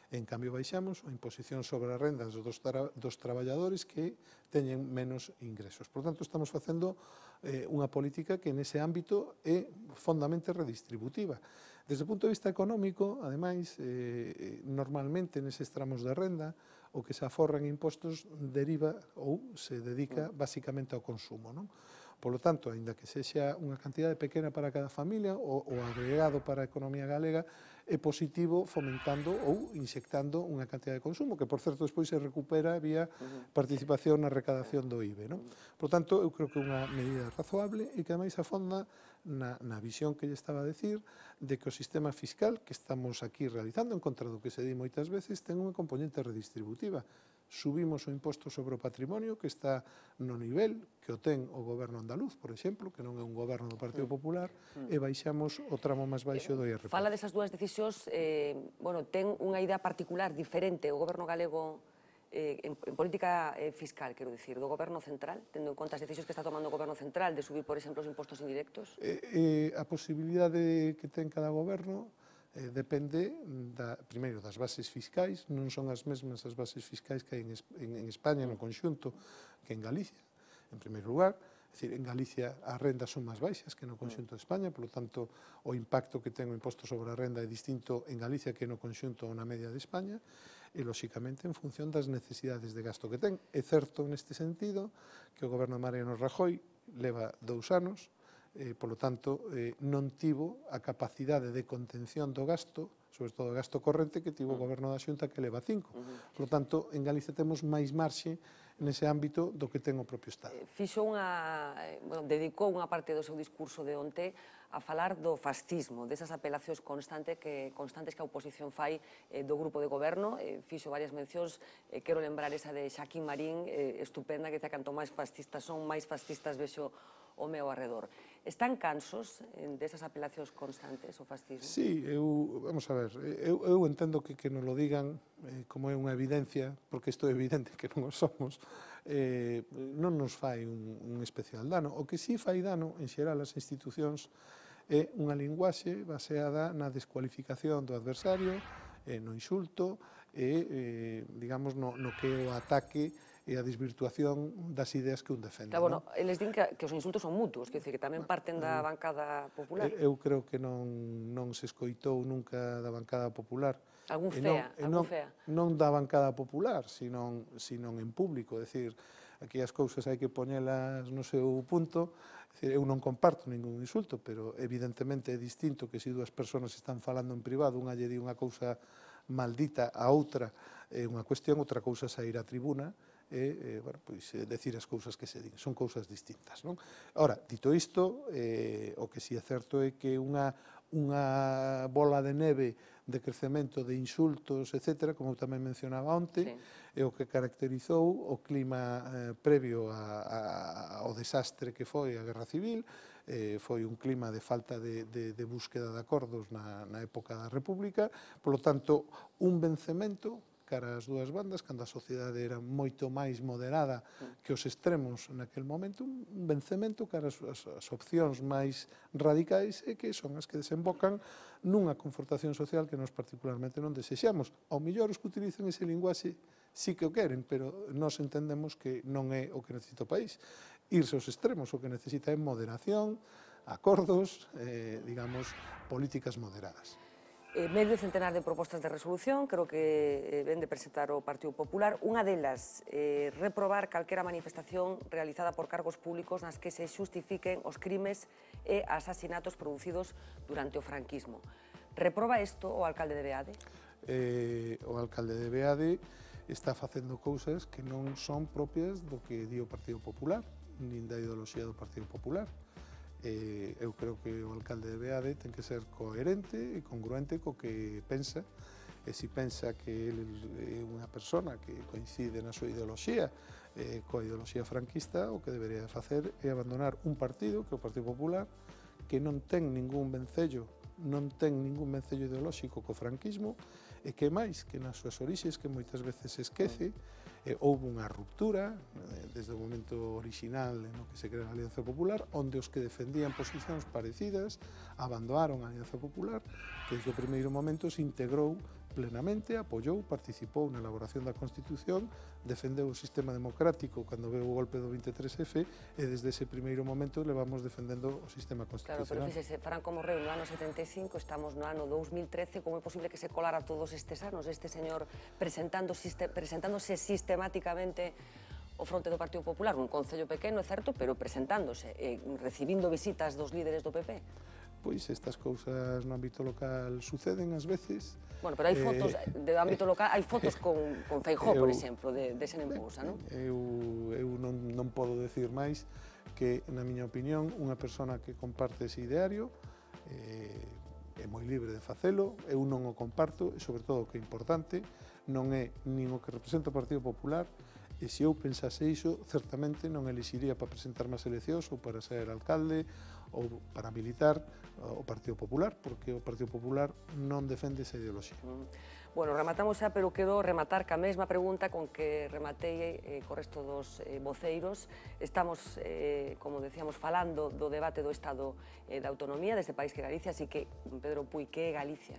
En cambio, baixamos a imposición sobre as rendas dos traballadores que teñen menos ingresos. Por tanto, estamos facendo unha política que nese ámbito é fondamente redistributiva. Desde o punto de vista económico, ademais, normalmente neses tramos de renda, o que se aforra en impostos deriva ou se dedica basicamente ao consumo, non? Por lo tanto, aínda que sexa unha cantidade pequena para cada familia, o agregado para a economía galega é positivo fomentando ou inxectando unha cantidade de consumo, que, por certo, despois se recupera vía participación na recadación do IBE. Por tanto, eu creo que é unha medida razoable e que, ademais, afonda na visión que lle estaba a decir de que o sistema fiscal que estamos aquí realizando, en contra do que se di moitas veces, ten unha componente redistributiva. Subimos o imposto sobre o patrimonio, que está no nivel que o ten o goberno andaluz, por exemplo, que non é un goberno do Partido Popular, e baixamos o tramo máis baixo do IRPF. Fala desas dúas decisións, ten unha idea particular, diferente, o goberno galego en política fiscal, quero dicir, do goberno central, tendo en conta as decisións que está tomando o goberno central de subir, por exemplo, os impostos indirectos? A posibilidade que ten cada goberno depende, primeiro, das bases fiscais, non son as mesmas as bases fiscais que hai en España no conxunto que en Galicia, en primeiro lugar. É dicir, en Galicia as rendas son máis baixas que no conxunto de España, por lo tanto, o impacto que ten o imposto sobre a renda é distinto en Galicia que no conxunto ou na media de España, e, lóxicamente, en función das necesidades de gasto que ten. É certo, neste sentido, que o goberno de Mariano Rajoy leva 2 anos, por lo tanto, non tivo a capacidade de contención do gasto, sobre todo o gasto corrente, que tivo o goberno da Xunta, que leva 5. Por lo tanto, en Galicia temos máis marxe nese ámbito do que ten o propio Estado. Dedicou unha parte do seu discurso de onte a falar do fascismo, desas apelacións constantes que a oposición fai do grupo de goberno. Fixo varias mencións, quero lembrar esa de Xaquín Marín, estupenda, que dice: canto máis fascistas son, máis fascistas vexo o meu arredor. Están cansos desas apelacións constantes ao fascismo? Sí, vamos a ver, eu entendo que nos lo digan como é unha evidencia, porque isto é evidente que non o somos, non nos fai un especial dano. O que sí fai dano, en xeral, as institucións, é unha linguaxe baseada na descualificación do adversario, no insulto e, digamos, no que é o ataque e a desvirtuación das ideas que un defende. Claro, eles din que os insultos son mutuos, que tamén parten da bancada popular. Eu creo que non se escoitou nunca da bancada popular. Algún fea? Non da bancada popular, sino en público. É dicir, aquí as cousas hai que poñelas no seu punto. Eu non comparto ningún insulto, pero evidentemente é distinto que se dúas persoas están falando en privado, unha lle di unha cousa maldita a outra, é unha cuestión, outra cousa sair á tribuna e decir as cousas que se din. Son cousas distintas. Ora, dito isto, o que si é certo é que unha bola de neve de crecemento de insultos, etc., como tamén mencionaba onte, é o que caracterizou o clima previo ao desastre que foi a Guerra Civil. Foi un clima de falta de búsqueda de acordos na época da República. Por lo tanto, un vencemento cara as dúas bandas, cando a sociedade era moito máis moderada que os extremos naquel momento, un vencemento cara as opcións máis radicais e que son as que desembocan nunha confrontación social que nós particularmente non desexamos. Ao mellor os que utilizan ese linguaxe sí que o queren, pero nós entendemos que non é o que necesita o país. Irse aos extremos, o que necesita é moderación, acordos, digamos, políticas moderadas. Medio centenar de propostas de resolución, creo que ven de presentar o Partido Popular. Unha delas, reprobar calquera manifestación realizada por cargos públicos nas que se xustifiquen os crimes e asasinatos producidos durante o franquismo. Reproba isto o alcalde de Beade? O alcalde de Beade está facendo cousas que non son propias do que di o Partido Popular, nin da ideoloxía do Partido Popular. Eu creo que o alcalde de Beade ten que ser coherente e congruente co que pensa, e se pensa que ele é unha persona que coincide na súa ideoloxía coa ideoloxía franquista, o que debería facer é abandonar un partido, que é o Partido Popular, que non ten ningún vencello ideolóxico co franquismo, e que máis que nas súas orixes, que moitas veces se esquece, houve unha ruptura desde o momento original no que se crea a Alianza Popular, onde os que defendían posicións parecidas abandonaron a Alianza Popular, que desde o primeiro momento se integrou plenamente, apoiou, participou na elaboración da Constitución, defendeu o sistema democrático cando veu o golpe do 23F, e desde ese primeiro momento levamos defendendo o sistema constitucional. Claro, pero fíxese, Franco morreu no ano 75, estamos no ano 2013, como é posible que se colara todos estes anos, este señor presentándose sistemáticamente o fronte do Partido Popular, un concello pequeno, é certo, pero presentándose, recibindo visitas dos líderes do PP? Pois estas cousas no ámbito local suceden ás veces. Bueno, pero hai fotos do ámbito local, hai fotos con Feijóo, por exemplo, de Senembousa, non? Eu non podo decir máis que, na miña opinión, unha persona que comparte ese ideario é moi libre de facelo, eu non o comparto, e sobre todo o que é importante, non é nin o que representa o Partido Popular, e se eu pensase iso, certamente non elixiría para presentarme ás eleccións ou para ser alcalde ou para militar o Partido Popular, porque o Partido Popular non defende esa ideoloxía. Bueno, rematamos xa, pero quero rematar ca mesma pregunta con que rematei co resto dos voceiros. Estamos, como decíamos, falando do debate do Estado de Autonomía deste país que é Galicia, así que, Pedro Puy, que é Galicia?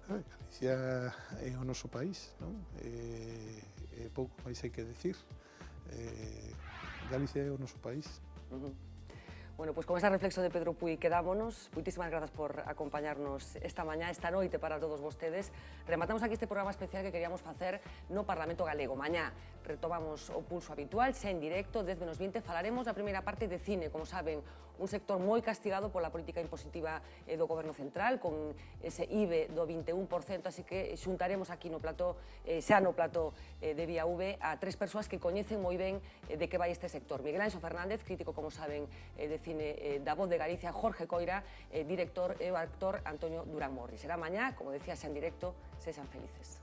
Galicia é o noso país, non? Pouco máis hai que decir. Galicia é o noso país. Bueno, pois con esa reflexo de Pedro Puy quedámonos. Moitísimas grazas por acompañarnos esta mañá, esta noite para todos vostedes. Rematamos aquí este programa especial que queríamos facer no Parlamento Galego. Mañá retomamos o pulso habitual, xa en directo, 10:20, falaremos na primeira parte de cine, como saben, un sector moi castigado pola política impositiva do Goberno Central, con ese IBE do 21%, así que xuntaremos aquí no plató, xa no plató de VIAV, a tres persoas que coñecen moi ben de que vai este sector. Miguel Anxo Fernández, crítico, como saben, de cine da Voz de Galicia, Jorge Coira, director, e o actor Antonio Durán Morri. Será mañá, como decía, xa en directo, sexan felices.